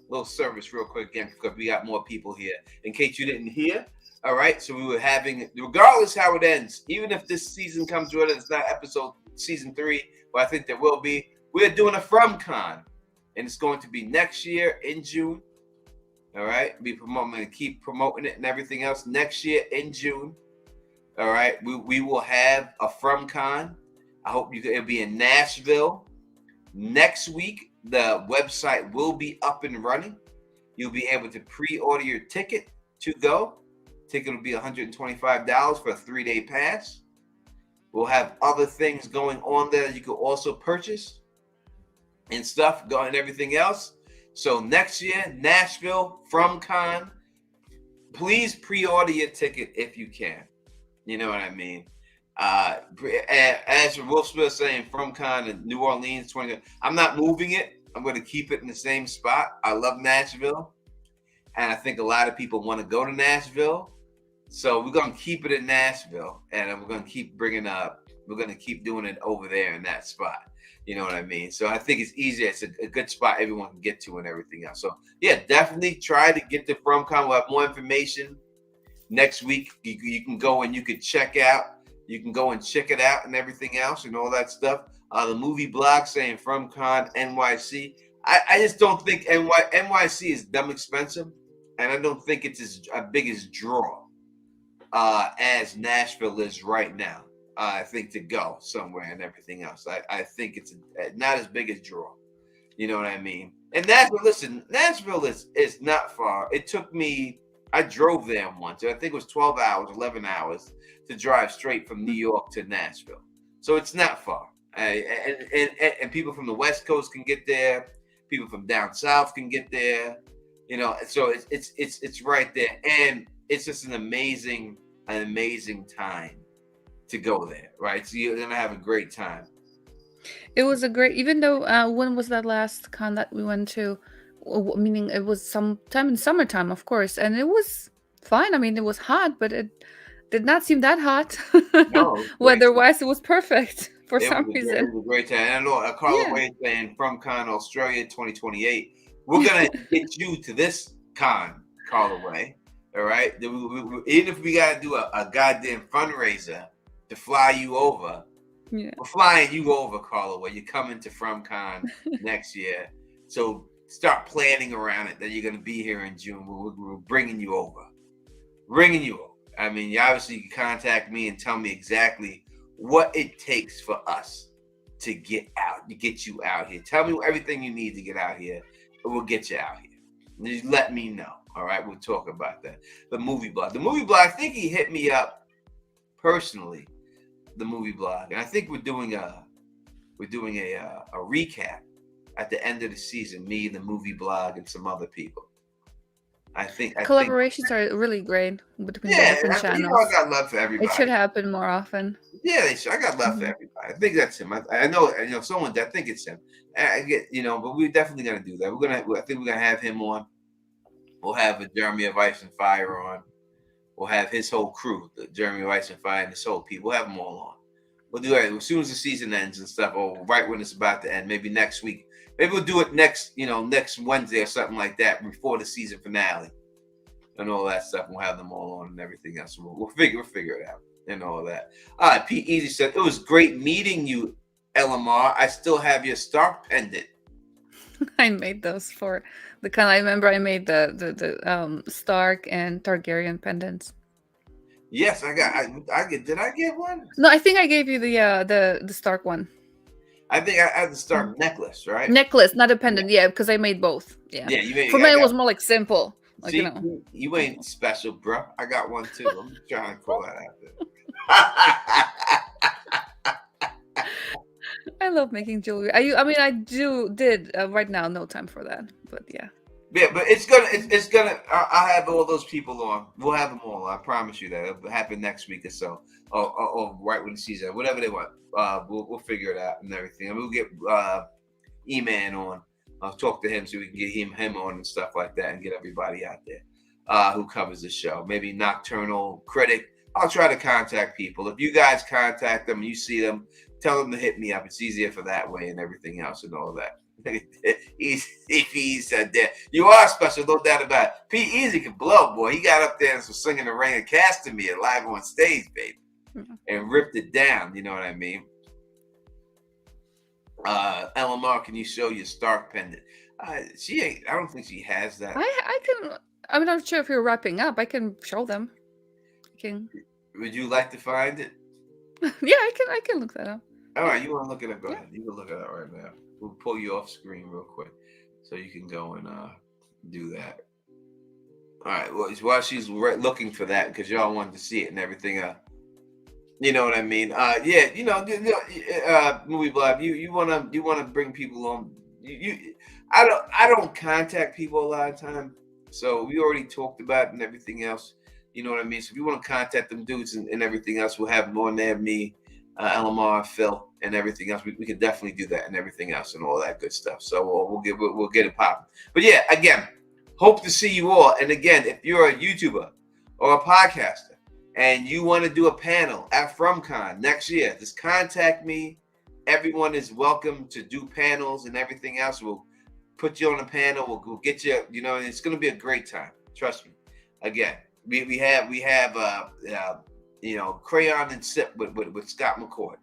little service real quick again because we got more people here. In case you didn't hear, all right. So we were having, regardless how it ends, even if this season comes to it, it's not season 3, but I think there will be. We're doing a FromCon, and it's going to be next year in June. All right, I'm going to keep promoting it and everything else. Next year in June, all right, we will have a FromCon. I hope it'll be in Nashville. Next week, the website will be up and running. You'll be able to pre-order your ticket to go. Ticket will be $125 for a 3-day pass. We'll have other things going on there that you can also purchase and stuff going and everything else. So next year, Nashville, FromCon, please pre-order your ticket if you can. You know what I mean? As Will Smith saying, FromCon in New Orleans 20. I'm not moving it. I'm going to keep it in the same spot. I love Nashville, and I think a lot of people want to go to Nashville. So we're going to keep it in Nashville, and we're going to keep bringing up. We're going to keep doing it over there in that spot. You know what I mean? So I think it's easier. It's a good spot everyone can get to and everything else. So yeah, definitely try to get to FromCon. We'll have more information next week. You can go and you can check out. You can go and check it out and everything else and all that stuff. The movie blog saying FromCon NYC. I just don't think NYC is dumb expensive, and I don't think it's as big as draw as Nashville is right now. I think to go somewhere and everything else. I think it's not as big as draw. You know what I mean? And Nashville is not far. It took me, I drove there once. I think it was 12 hours, 11 hours to drive straight from New York to Nashville. So it's not far. And people from the West Coast can get there. People from down south can get there. You know, so it's right there. And it's just an amazing time to go there, right? So you're gonna have a great time. It was a great, even though when was that last con that we went to? Meaning it was sometime in summertime, of course, and it was fine. I mean, it was hot, but it did not seem that hot. No, great time. Weather-wise, it was perfect for some It reason. was a great time. And I know Carla Yeah. Wade saying FromCon Australia 2028. We're gonna get you to this con, Carla Way. All right. Even if we gotta do a goddamn fundraiser to fly you over, Yeah. we're flying you over, Carla Way. You're coming to FromCon next year. So start planning around it that you're gonna be here in June. We're bringing you over. I mean, you obviously can contact me and tell me exactly what it takes for us to get you out here. Tell me everything you need to get out here, and we'll get you out here. Just let me know. All right, we'll talk about that. The movie blog. I think he hit me up personally. The movie blog, and I think we're doing a recap at the end of the season. Me, the movie blog, and some other people. I think, Collaborations are really great between the yeah, different I channels. got love for It everybody. should happen more often. Yeah, they should. I got love for Mhm. everybody. I think that's him. I know, someone. I think it's him. I get, but we're definitely gonna do that. I think we're gonna have him on. We'll have a Jeremy of Ice and Fire on. We'll have his whole crew, the Jeremy of Ice and Fire and his whole people. We'll have them all on. We'll do it as soon as the season ends and stuff, or right when it's about to end. Maybe next week. Maybe we'll do it next Wednesday or something like that before the season finale and all that stuff. We'll have them all on and everything else. We'll figure it out and all that. All right, Pete Easy said it was great meeting you, LMR. I still have your Stark pendant. I made those for the kind. I remember I made the Stark and Targaryen pendants. Yes, I got. I get. Did I get one? No, I think I gave you the Stark one. I think I had the Stark necklace, right? Necklace, not a pendant. Yeah, because I made both. Yeah. Yeah, you made. For me, I it got. was more like simple. Like, See, you ain't special, bro. I got one too. I'm trying to call that out there. I love making jewelry. I mean, I did right now. No time for that, but yeah. Yeah, but it's gonna. I'll have all those people on. We'll have them all. I promise you that it'll happen next week or so, or right when the season, whatever they want. We'll figure it out and everything. And we'll get E-Man on. I'll talk to him so we can get him on and stuff like that, and get everybody out there who covers the show. Maybe Nocturnal Critic. I'll try to contact people. If you guys contact them, you see them, tell them to hit me up. It's easier for that way and everything else and all that. He said that you are special, no doubt about it. Pete Easy can blow, boy. He got up there and was singing the Ring of Castamere live on stage, baby, and ripped it down. You know what I mean? LMR, can you show your Stark pendant? She ain't. I don't think she has that. I can. I'm not sure if you're wrapping up. I can show them. I can. Would you like to find it? Yeah, I can look that up. All right, you want to look it up? Go ahead. You can look it up right now. We'll pull you off screen real quick so you can go and do that. All right. Well, while she's looking for that, because y'all wanted to see it and everything. You know what I mean? Yeah. Movie Blab. You wanna bring people on. I don't contact people a lot of time, so we already talked about it and everything else. You know what I mean? So if you want to contact them dudes and everything else, we'll have them on there. Me, LMR, Phil, and everything else. We can definitely do that and everything else and all that good stuff. So we'll get it popping. But yeah, again, hope to see you all. And again, if you're a YouTuber or a podcaster and you want to do a panel at FromCon next year, just contact me. Everyone is welcome to do panels and everything else. We'll put you on a panel. We'll get you. It's going to be a great time. Trust me. Again, we have Crayon and Sip with Scott McCord.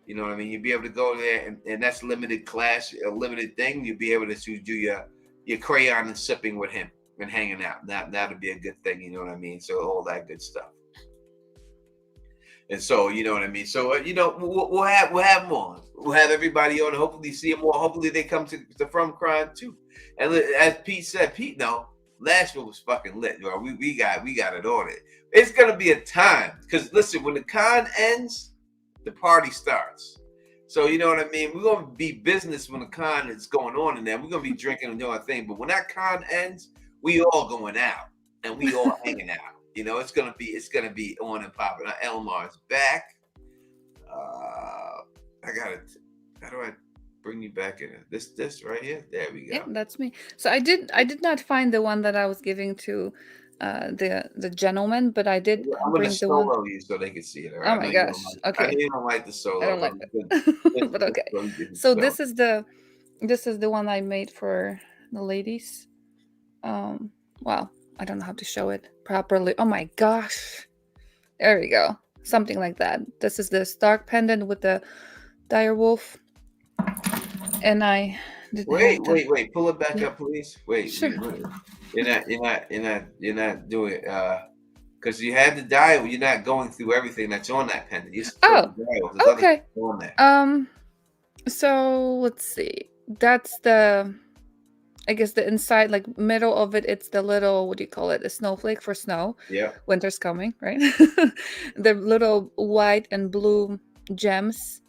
You know what I mean? You'll be able to go there, and that's limited class, a limited thing. You'll be able to do your Crayon and sipping with him and hanging out. That'll be a good thing. You know what I mean? So all that good stuff. And so, you know what I mean? So, we'll have them on. We'll have everybody on. Hopefully see them more. Hopefully they come to From Crime too. And as Pete said, last year was fucking lit. Bro. We got it on it. It's going to be a time. Because listen, when the con ends, the party starts. So, you know what I mean? We're going to be business when the con is going on in there. We're going to be drinking and doing our thing. But when that con ends, we all going out. And we all hanging out. It's gonna be on and popping. Elmar is back. How do I bring you back in? This right here. There we go. Yeah, that's me. So I did not find the one that I was giving to the gentleman, but I did I'm bring gonna the one. solo you so they can see it. All right? Oh my gosh. I Okay. know you don't like the solo. I don't like it. But okay. So this is the one I made for the ladies. Wow. I don't know how to show it properly. Oh my gosh. There we go. Something like that. This is the Stark pendant with the dire wolf. And I did wait. Pull it back up, please. Wait. Sure. You're not doing it. Because you had the dial. You're not going through everything that's on that pendant. Okay. On there. So let's see. That's I guess the inside, like middle of it, it's the little, what do you call it? A snowflake for snow. Yeah. Winter's coming, right? The little white and blue gems,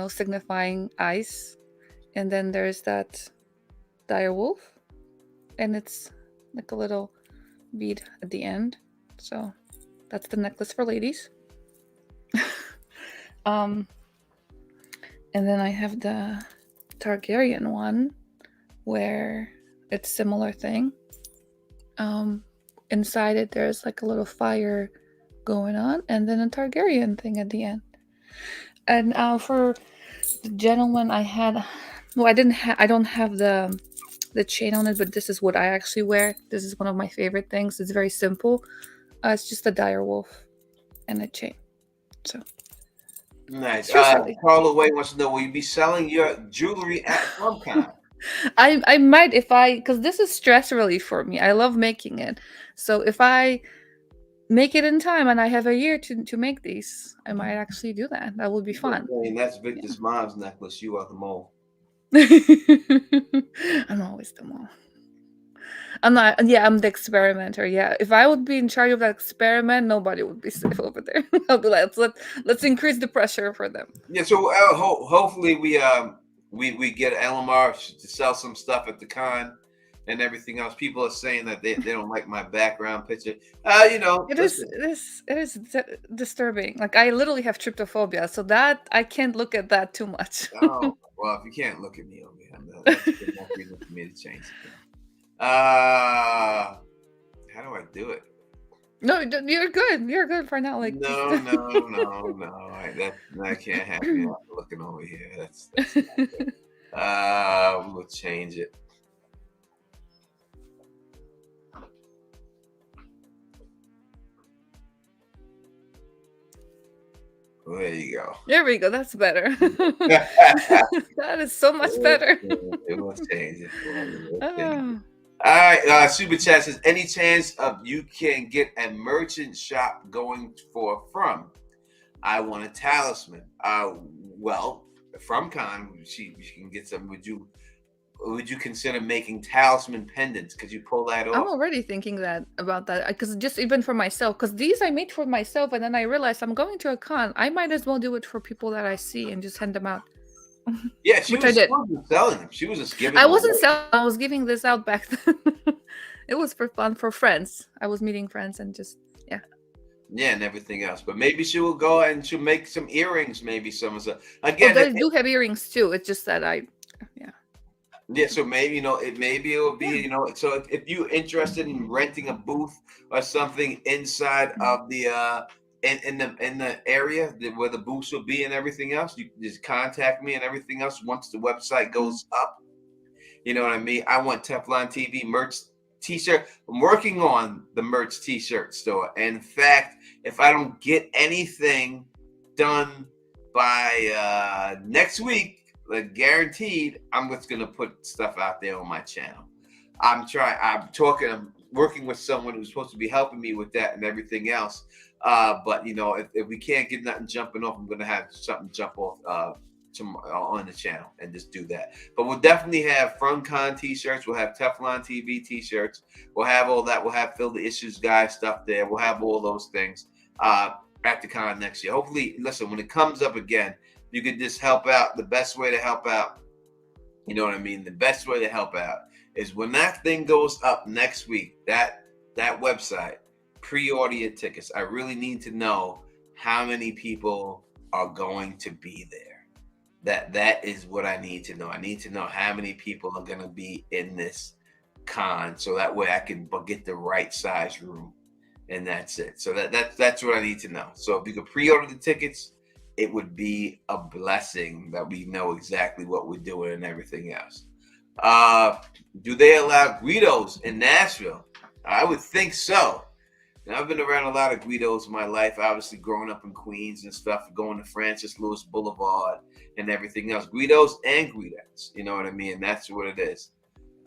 signifying ice. And then there's that dire wolf. And it's like a little bead at the end. So that's the necklace for ladies. um, and then I have the Targaryen one, where it's similar thing. Inside it, there's like a little fire going on, and then a Targaryen thing at the end. And for the gentleman, I had, well, I don't have the chain on it, but this is what I actually wear. This is one of my favorite things. It's very simple. It's just a dire wolf and a chain. So Nice. stress-free. Carla Way wants to know, will you be selling your jewelry at FromCon? I might, if I, because this is stress relief for me. I love making it. So if I make it in time and I have a year to make these, I might actually do that. That would be fun. I mean, that's Victor's mom's necklace. You are the mole. I'm always the mole. I'm not. Yeah, I'm the experimenter. Yeah, if I would be in charge of that experiment, nobody would be safe over there. I'll be like, let's increase the pressure for them. Yeah. So hopefully we get LMR to sell some stuff at the con and everything else. People are saying that they don't like my background picture. You know, It is disturbing. Like I literally have tryptophobia, so that I can't look at that too much. Oh well, if you can't look at me over here, that's good enough reason for me to change it. How do I do it? No, you're good. You're good for now. Like No. That can't happen. Looking over here. That's we'll change it. Well, there you go. There we go. That's better. That is so much better. We'll change it. We'll change it. Oh. All right, Super Chat says, any chance of you can get a merchant shop going from? I want a talisman. Well, from Con, she can get some. Would you consider making talisman pendants? Could you pull that off? I'm already thinking about that because just even for myself, because these I made for myself, and then I realized I'm going to a con. I might as well do it for people that I see and just hand them out. Yeah, she Which I did. wasn't selling them. She was just giving. I them wasn't away. selling. I was giving this out back then. It was for fun for friends. I was meeting friends and just Yeah, and everything else. But maybe she will go and she'll make some earrings. Maybe some Oh, again. they do have earrings too. It's just that Yeah, so maybe maybe it will be Yeah. So if you're interested in renting a booth or something inside of the in the area where the booths will be and everything else, you can just contact me and everything else once the website goes up. You know what I mean? I want Teflon TV merch t-shirt. I'm working on the merch t-shirt store. In fact, if I don't get anything done by next week, like guaranteed, I'm just gonna put stuff out there on my channel. I'm working with someone who's supposed to be helping me with that and everything else. But if we can't get nothing jumping off, I'm gonna have something jump off on the channel and just do that. But we'll definitely have FromCon t-shirts. We'll have Teflon TV t-shirts. We'll have all that. We'll have Fill the Issues guy stuff there. We'll have all those things at the con next year. Hopefully, listen, when it comes up again, you could just help out. The best way to help out, you know what I mean? The best way to help out is when that thing goes up next week, that website, pre-order your tickets. I really need to know how many people are going to be there. That is what I need to know. I need to know how many people are going to be in this con, so that way I can get the right size room, and that's it. So that's what I need to know. So if you could pre-order the tickets, it would be a blessing that we know exactly what we're doing and everything else. Do they allow Guidos in Nashville? I would think so. Now, I've been around a lot of Guidos in my life, obviously growing up in Queens and stuff, going to Francis Lewis Boulevard and everything else. Guidos and Guidettes, you know what I mean? That's what it is.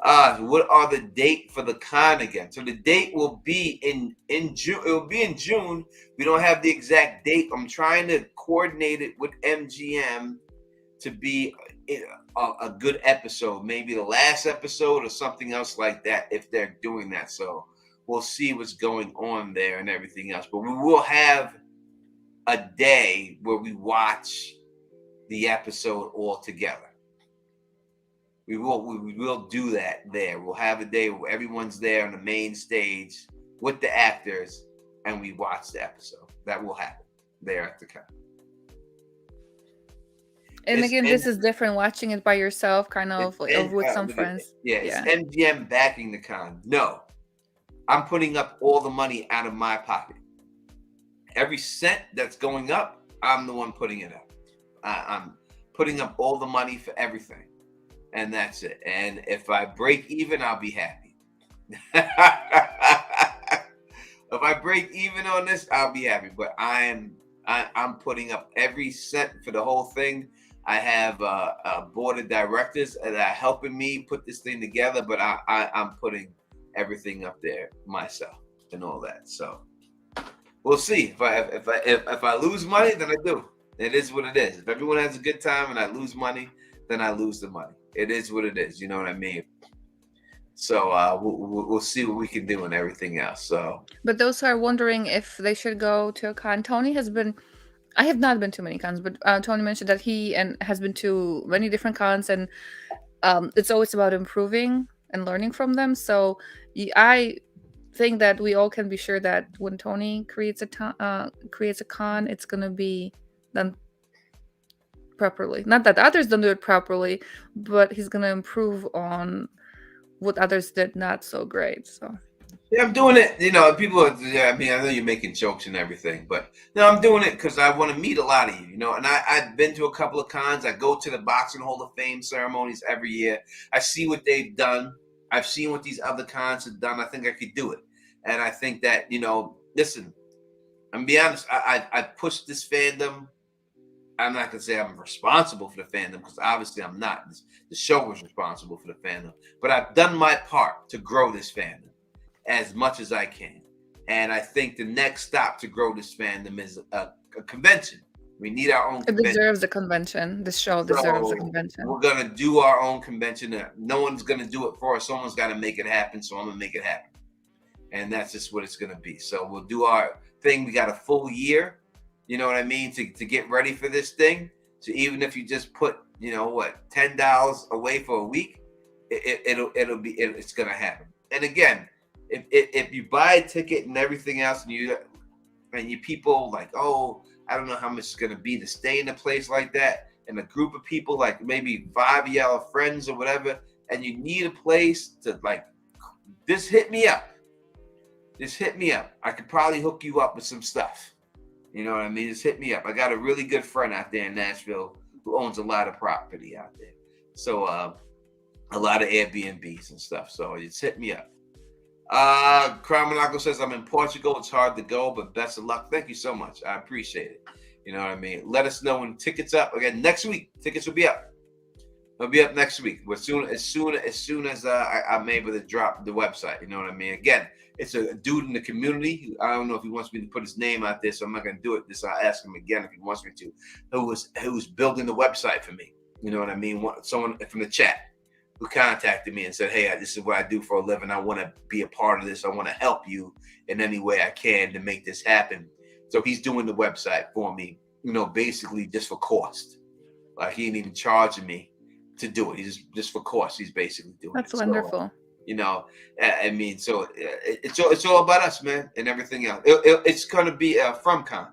What are the date for the con again? So the date will be in June. It will be in June. We don't have the exact date. I'm trying to coordinate it with MGM to be a good episode, maybe the last episode or something else like that, if they're doing that. So we'll see what's going on there and everything else. But we will have a day where we watch the episode all together. We will do that there. We'll have a day where everyone's there on the main stage with the actors and we watch the episode. That will happen there at the con. And again, this is different watching it by yourself, kind of like, with some friends. It's MGM backing the con. No, I'm putting up all the money out of my pocket. Every cent that's going up, I'm the one putting it up. I'm putting up all the money for everything. And that's it. And if I break even, I'll be happy. If I break even on this, I'll be happy. But I'm putting up every cent for the whole thing. I have a board of directors that are helping me put this thing together, but I'm putting everything up there myself and all that. So we'll see. If I lose money, then I do. It is what it is. If everyone has a good time and I lose money, then I lose the money. It is what it is. You know what I mean? So we'll see what we can do and everything else. So, but those who are wondering if they should go to a con, Tony has been. I have not been to many cons, but Tony mentioned that he has been to many different cons, and it's always about improving and learning from them. So I think that we all can be sure that when Tony creates a con, it's gonna be done properly. Not that others don't do it properly, but he's gonna improve on what others did not so great. So yeah, I'm doing it. You know, people. I mean, I know you're making jokes and everything, but no, I'm doing it because I want to meet a lot of you. You know, and I've been to a couple of cons. I go to the Boxing Hall of Fame ceremonies every year. I see what they've done. I've seen what these other cons have done. I think I could do it, and I think that listen. I'm gonna be honest. I pushed this fandom. I'm not gonna say I'm responsible for the fandom because obviously I'm not. The show was responsible for the fandom, but I've done my part to grow this fandom as much as I can. And I think the next stop to grow this fandom is a convention. We need our own convention. It deserves a convention. The show deserves a convention. We're going to do our own convention. No one's going to do it for us. Someone's got to make it happen. So I'm going to make it happen. And that's just what it's going to be. So we'll do our thing. We got a full year, you know what I mean, to get ready for this thing. So even if you just put, $10 away for a week, it's going to happen. And again, if you buy a ticket and everything else, and you people like, oh, I don't know how much it's gonna be to stay in a place like that, and a group of people like maybe 5 of y'all are friends or whatever, and you need a place to just hit me up. Just hit me up. I could probably hook you up with some stuff. You know what I mean? Just hit me up. I got a really good friend out there in Nashville who owns a lot of property out there. So a lot of Airbnbs and stuff. So just hit me up. Crown Monaco says, I'm in Portugal. It's hard to go, but best of luck. Thank you so much. I appreciate it. You know what I mean? Let us know when tickets up. Again, next week, tickets will be up. They'll be up next week. As soon as I'm able to drop the website. You know what I mean? Again, it's a dude in the community. I don't know if he wants me to put his name out there, so I'm not going to do it. I'll ask him again if he wants me to. Who's building the website for me? You know what I mean? Someone from the chat who contacted me and said, hey, this is what I do for a living. I want to be a part of this. I want to help you in any way I can to make this happen. So he's doing the website for me, basically just for cost. Like he ain't even charging me to do it. He's just for cost. He's basically doing it. That's wonderful. I mean, so it's all about us, man, and everything else. It's going to be FromCon.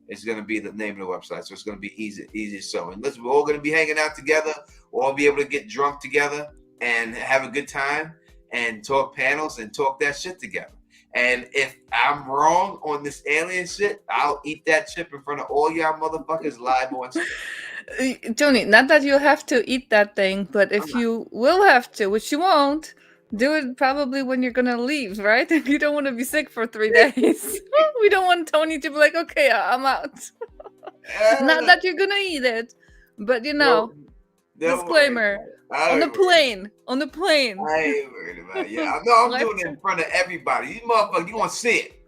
It's going to be the name of the website. So it's going to be easy. So, and listen, we're all going to be hanging out together. We'll all be able to get drunk together and have a good time and talk panels and talk that shit together. And if I'm wrong on this alien shit, I'll eat that chip in front of all y'all motherfuckers live on stage. Tony, not that you have to eat that thing, but if you will have to, which you won't, do it probably when you're gonna leave, right? You don't want to be sick for 3 days. We don't want Tony to be like, okay, I'm out. Not that you're gonna eat it, but disclaimer. On the plane. I ain't worried about it. Yeah, I'm doing it in front of everybody. You motherfuckers, you want to see it.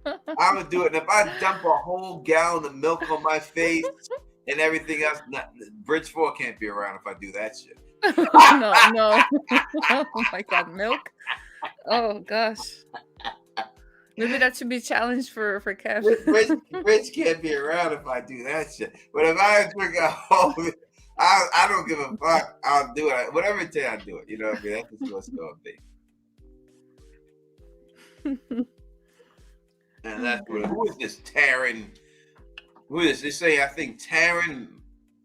I'm gonna do it. And if I dump a whole gallon of milk on my face and everything else, Bridge 4 can't be around if I do that shit. No. Oh my God, milk. Oh gosh. Maybe that should be a challenge for Kev. Rich can't be around if I do that shit. But if I drink a whole, I don't give a fuck. I'll do it. Whatever it takes, I'll do it. You know what I mean? That's just what's going to be. And Oh that's what. goodness. Who is this? Taryn. Who is this? They say I think Taryn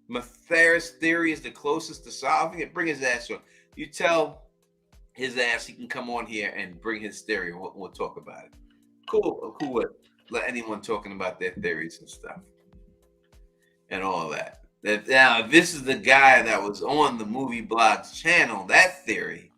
Mathera's theory is the closest to solving it. Bring his ass on. You tell his ass he can come on here and bring his theory. We'll talk about it. Cool. Who would let anyone talking about their theories and stuff and all that. Now, if this is the guy that was on the Movie Blogs channel, that theory,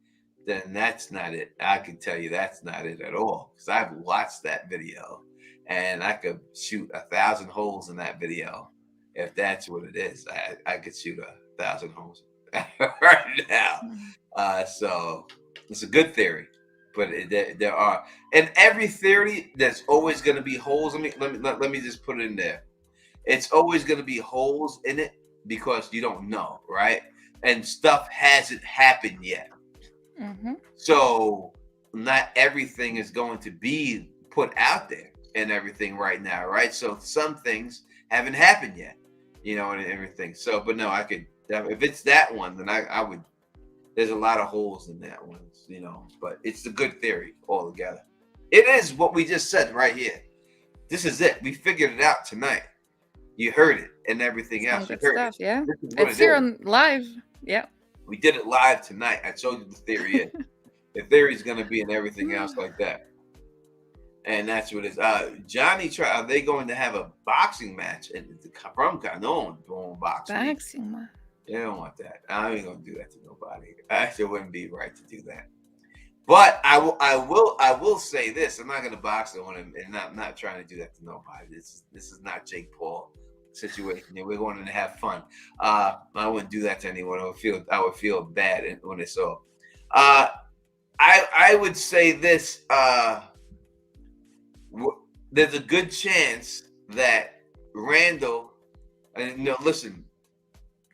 then that's not it. I can tell you that's not it at all, because I've watched that video and I could shoot 1,000 holes in that video. If that's what it is, I could shoot 1,000 holes right now. So it's a good theory, but there are, and every theory, there's always going to be holes. Let me just put it in there. It's always going to be holes in it because you don't know, right? And stuff hasn't happened yet. Mm-hmm. So not everything is going to be put out there and everything right now, right? So some things haven't happened yet, and everything. So, but no, I could, if it's that one, then I would, there's a lot of holes in that one, but it's a good theory altogether. It is what we just said right here. This is it. We figured it out tonight. You heard it and everything else. Some You good heard stuff, yeah. This is what It's it here is. on live. Yeah. We did it live tonight. I told you the theory is. The theory is going to be and everything else like that. And that's what it is. Johnny, are they going to have a boxing match? No one's doing boxing. Boxing match. They don't want that. I ain't going to do that to nobody. Actually, it wouldn't be right to do that. But I will say this. I'm not going to box on him, and I'm not trying to do that to nobody. This is not Jake Paul situation. We're going to have fun. I wouldn't do that to anyone. I would feel bad when it's all. I would say this. There's a good chance that Randall. Listen.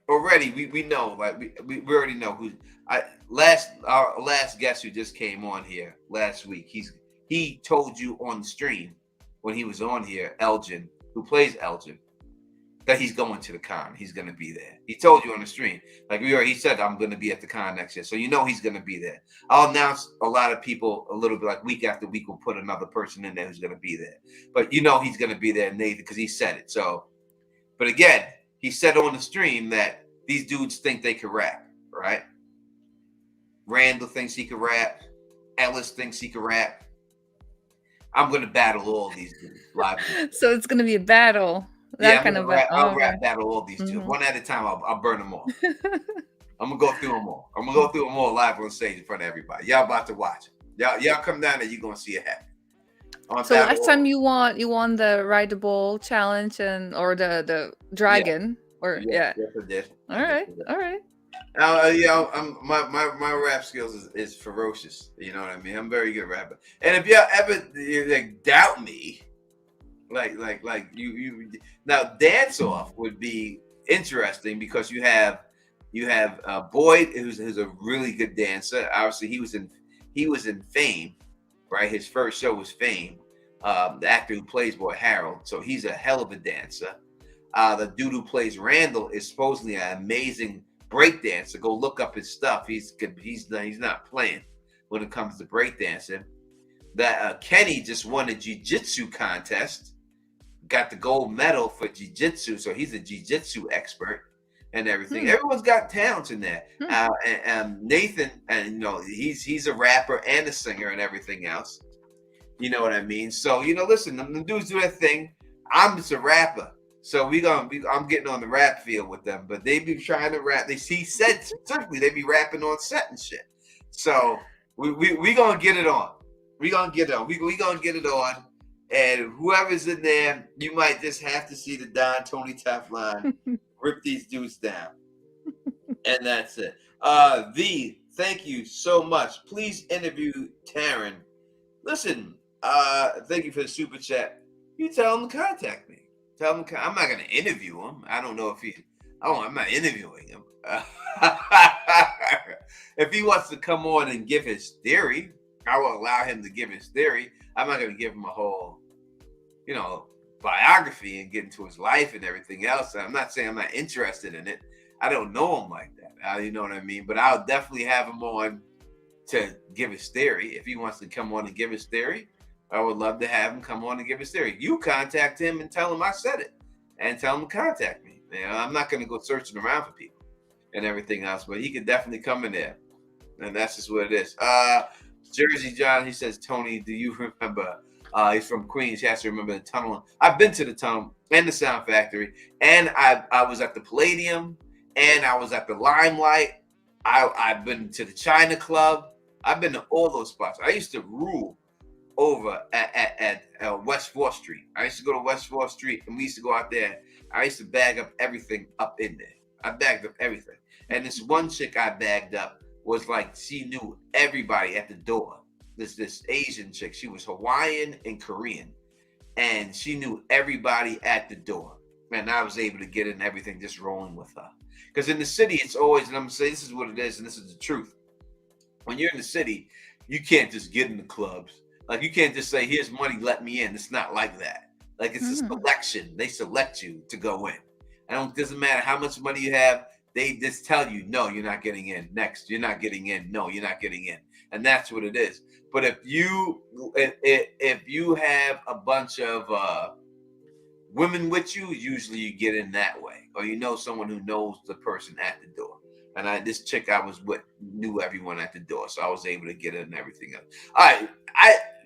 Already, we know. Like we already know who. Our last guest who just came on here last week. He told you on the stream when he was on here, Elgin, who plays Elgin, that he's going to the con. He's going to be there. He told you on the stream. Like he said, I'm going to be at the con next year. So he's going to be there. I'll announce a lot of people a little bit, like week after week, we'll put another person in there who's going to be there. But he's going to be there, Nathan, because he said it. So, but again, he said on the stream that these dudes think they can rap, right? Randall thinks he can rap. Ellis thinks he can rap. I'm going to battle all these dudes live. So it's going to be a battle. I'll rap battle all these dudes. One at a time, I'll burn them all. I'm going to go through them all. I'm going to go through them all live on stage in front of everybody. Y'all about to watch it. Y'all come down there, you're going to see it happen. So last time you won the Ride the Bull challenge or the dragon Yes, I did. All right. My rap skills is ferocious. You know what I mean? I'm very good rapper. And if y'all ever doubt me, like you now, dance off would be interesting because you have Boyd, who's a really good dancer. Obviously, he was in Fame, right? His first show was Fame. The actor who plays Boyd, Harold, so he's a hell of a dancer. The dude who plays Randall is supposedly an amazing break dancer. Go look up his stuff. He's not playing when it comes to break dancing. That Kenny just won a jiu-jitsu contest, got the gold medal for jiu-jitsu, so he's a jiu-jitsu expert and everything. Everyone's got talents in there. And Nathan, and he's a rapper and a singer and everything else. You know what I mean? So listen, the dudes do their thing. I'm just a rapper. So I'm getting on the rap field with them, but they be trying to rap. He said specifically they be rapping on set and shit. So we gonna get it on. We gonna get it on. We gonna get it on. And whoever's in there, you might just have to see the Don Tony Teflon rip these dudes down. And that's it. Thank you so much. Please interview Taryn. Listen, thank you for the super chat. You tell him to contact me. Tell him I'm not going to interview him. I don't know if I'm not interviewing him. If he wants to come on and give his theory, I will allow him to give his theory. I'm not going to give him a whole, biography and get into his life and everything else. I'm not saying I'm not interested in it. I don't know him like that. You know what I mean? But I'll definitely have him on to give his theory. If he wants to come on and give his theory, I would love to have him come on and give his theory. You contact him and tell him I said it, and tell him to contact me. You know, I'm not going to go searching around for people and everything else, but he could definitely come in there, and that's just what it is. Jersey John, he says, Tony, do you remember? He's from Queens. He has to remember the tunnel. I've been to the tunnel and the Sound Factory, and I was at the Palladium, and I was at the Limelight. I've been to the China Club. I've been to all those spots. I used to rule over at West 4th Street. I used to go to West 4th Street, and we used to go out there. I used to bag up everything up in there. I bagged up everything. And this one chick I bagged up was like, she knew everybody at the door. This Asian chick. She was Hawaiian and Korean, and she knew everybody at the door. And I was able to get in everything just rolling with her. Because in the city, it's always, and I'm going to say this is what it is, and this is the truth. When you're in the city, you can't just get in the clubs. Like, you can't just say, here's money, let me in. It's not like that. Like, it's a selection. They select you to go in. It doesn't matter how much money you have. They just tell you, no, you're not getting in. Next, you're not getting in. No, you're not getting in. And that's what it is. But if you have a bunch of women with you, usually you get in that way. Or you know someone who knows the person at the door. And this chick I was with knew everyone at the door, so I was able to get in and everything else. All right,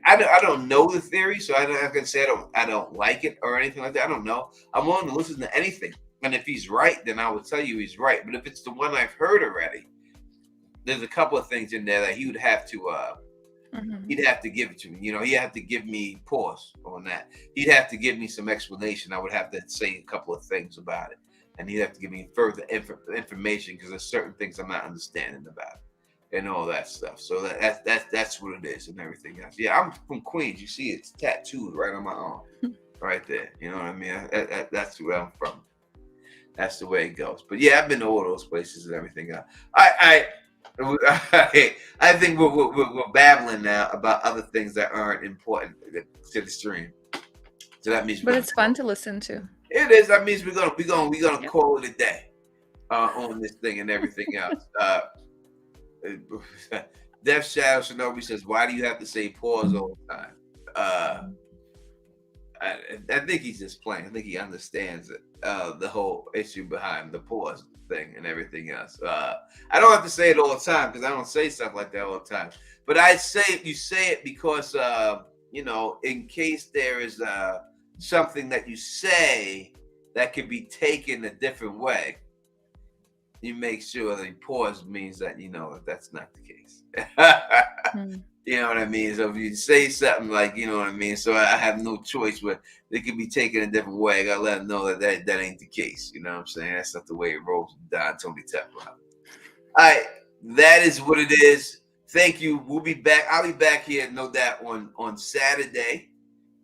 I don't know the theory, so I can say I don't like it or anything like that. I don't know. I'm willing to listen to anything, and if he's right, then I will tell you he's right. But if it's the one I've heard already, there's a couple of things in there that he would have to he'd have to give it to me. You know, he'd have to give me pause on that. He'd have to give me some explanation. I would have to say a couple of things about it. And he'd have to give me further information because there's certain things I'm not understanding about and all that stuff. So that's what it is and everything else. Yeah, I'm from Queens. You see it's tattooed right on my arm, right there. You know what I mean? That's where I'm from. That's the way it goes. But yeah, I've been to all those places and everything else. I think we're babbling now about other things that aren't important to the stream. So that means. But it's fun to listen to. It is. That means we're gonna call it a day on this thing and everything else. Death Shadow Shinobi says, "Why do you have to say pause all the time?" I think he's just playing. I think he understands it. The whole issue behind the pause thing and everything else. I don't have to say it all the time because I don't say stuff like that all the time. But I say it. You say it because in case there is something that you say that could be taken a different way, you make sure the pause means that you know that's not the case. You know what I mean? So if you say something like, you know what I mean, so I have no choice, but they could be taken a different way. I gotta let them know that ain't the case. You know what I'm saying? That's not the way it rolls. Don Tony Teflon. All right, that is what it is. Thank you. We'll be back. I'll be back here, no doubt, on Saturday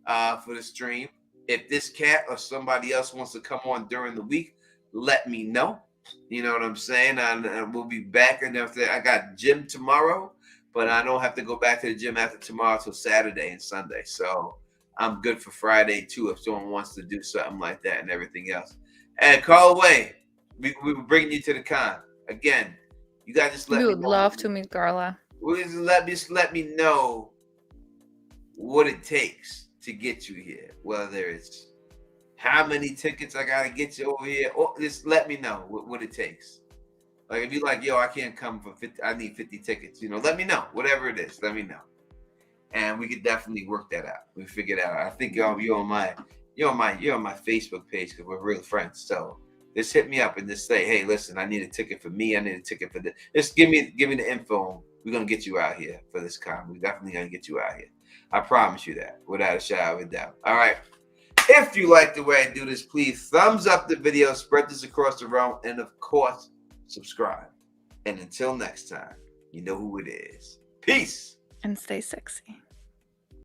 for the stream. If this cat or somebody else wants to come on during the week, let me know. You know what I'm saying? And we'll be back. And after I got gym tomorrow, but I don't have to go back to the gym after tomorrow till Saturday and Sunday. So I'm good for Friday too if someone wants to do something like that and everything else. And call away. We were bringing you to the con again. You guys just let me know. We would love to meet Carla. Just let me know what it takes to get you here, whether it's how many tickets I gotta get you over here, or just let me know what it takes. Like if you're like, yo, I can't come for 50, I need 50 tickets. Let me know. Whatever it is, let me know, and we could definitely work that out. We figure it out. I think you're on my Facebook page because we're real friends. So just hit me up and just say, hey, listen, I need a ticket for me. I need a ticket for this. Just give me the info. We're gonna get you out here for this con. We're definitely gonna get you out here. I promise you that, without a shadow of a doubt. All right. If you like the way I do this, please thumbs up the video, spread this across the realm, and of course, subscribe. And until next time, you know who it is. Peace. And stay sexy.